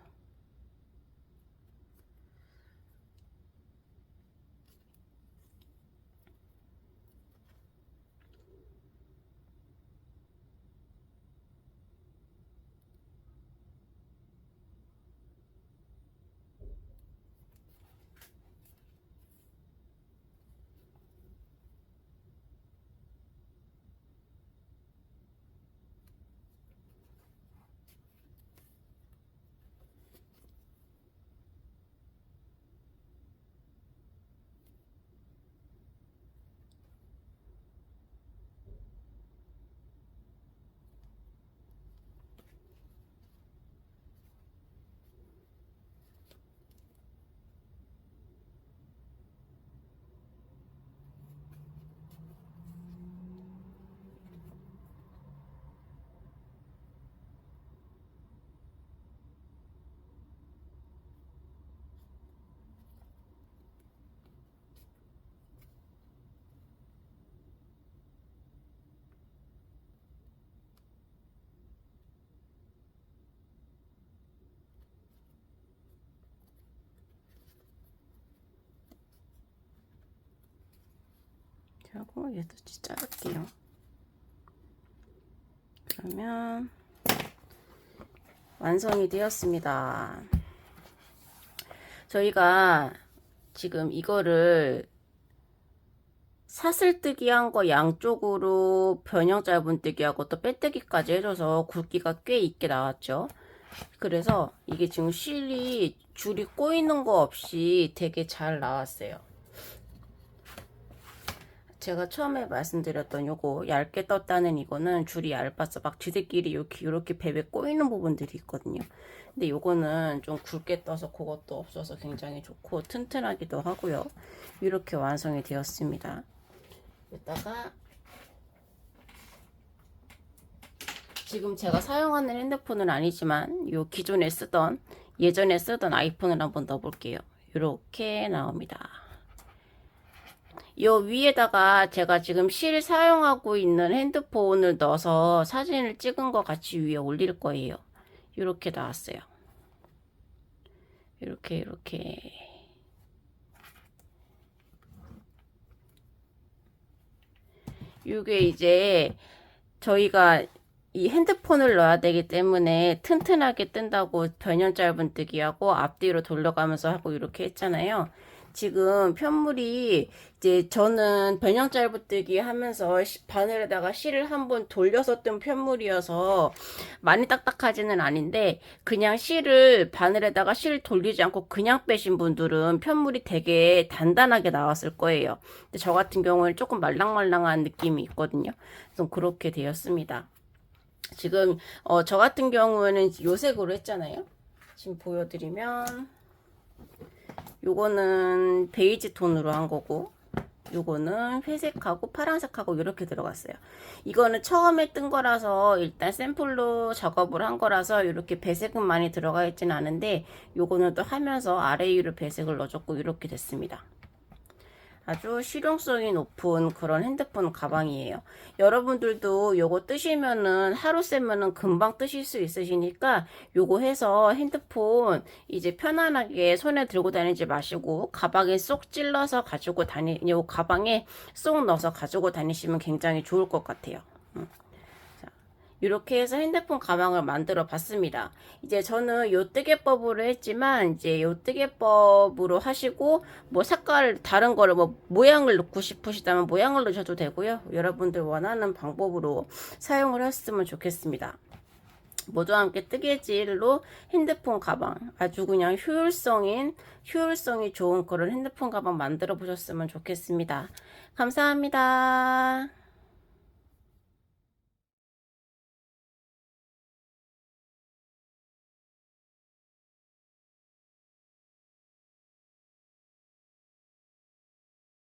이렇게 하고 얘도 자를게요. 그러면 완성이 되었습니다. 저희가 지금 이거를 사슬뜨기 한 거 양쪽으로 변형 짧은뜨기 하고 또 빼뜨기까지 해줘서 굵기가 꽤 있게 나왔죠. 그래서 이게 지금 줄이 꼬이는 거 없이 되게 잘 나왔어요. 제가 처음에 말씀드렸던 요거 얇게 떴다는 이거는 줄이 얇아서 막 지들끼리 이렇게 배 꼬이는 부분들이 있거든요. 근데 요거는 좀 굵게 떠서 그것도 없어서 굉장히 좋고 튼튼하기도 하고요. 이렇게 완성이 되었습니다. 여기다가 지금 제가 사용하는 핸드폰은 아니지만 요 예전에 쓰던 아이폰을 한번 넣어볼게요. 이렇게 나옵니다. 요 위에다가 제가 지금 실 사용하고 있는 핸드폰을 넣어서 사진을 찍은 거 같이 위에 올릴 거예요. 이렇게 나왔어요. 이렇게 이게 이제 저희가 이 핸드폰을 넣어야 되기 때문에 튼튼하게 뜬다고 변형 짧은뜨기하고 앞뒤로 돌려가면서 하고 이렇게 했잖아요. 지금 편물이 이제 저는 변형 짧은뜨기 하면서 바늘에다가 실을 한번 돌려서 뜬 편물이어서 많이 딱딱하지는 않은데 그냥 바늘에다가 실 돌리지 않고 그냥 빼신 분들은 편물이 되게 단단하게 나왔을 거예요. 근데 저 같은 경우는 조금 말랑말랑한 느낌이 있거든요. 그래서 그렇게 되었습니다. 지금 저 같은 경우는 요색으로 했잖아요. 지금 보여드리면 요거는 베이지 톤으로 한 거고 요거는 회색하고 파란색하고 이렇게 들어갔어요. 이거는 처음에 뜬 거라서 일단 샘플로 작업을 한 거라서 이렇게 배색은 많이 들어가 있지는 않은데 요거는 또 하면서 아래 위로 배색을 넣어줬고 이렇게 됐습니다. 아주 실용성이 높은 그런 핸드폰 가방이에요. 여러분들도 요거 뜨시면은 하루 쓰면은 금방 뜨실 수 있으시니까 요거 해서 핸드폰 이제 편안하게 손에 들고 다니지 마시고 가방에 쏙 찔러서 요 가방에 쏙 넣어서 가지고 다니시면 굉장히 좋을 것 같아요. 이렇게 해서 핸드폰 가방을 만들어 봤습니다. 이제 저는 요 뜨개법으로 했지만 이제 요 뜨개법으로 하시고 뭐 색깔 다른 거를 뭐 모양을 넣고 싶으시다면 모양을 넣으셔도 되고요. 여러분들 원하는 방법으로 사용을 했으면 좋겠습니다. 모두와 함께 뜨개질로 핸드폰 가방 아주 그냥 효율성이 좋은 그런 핸드폰 가방 만들어 보셨으면 좋겠습니다. 감사합니다.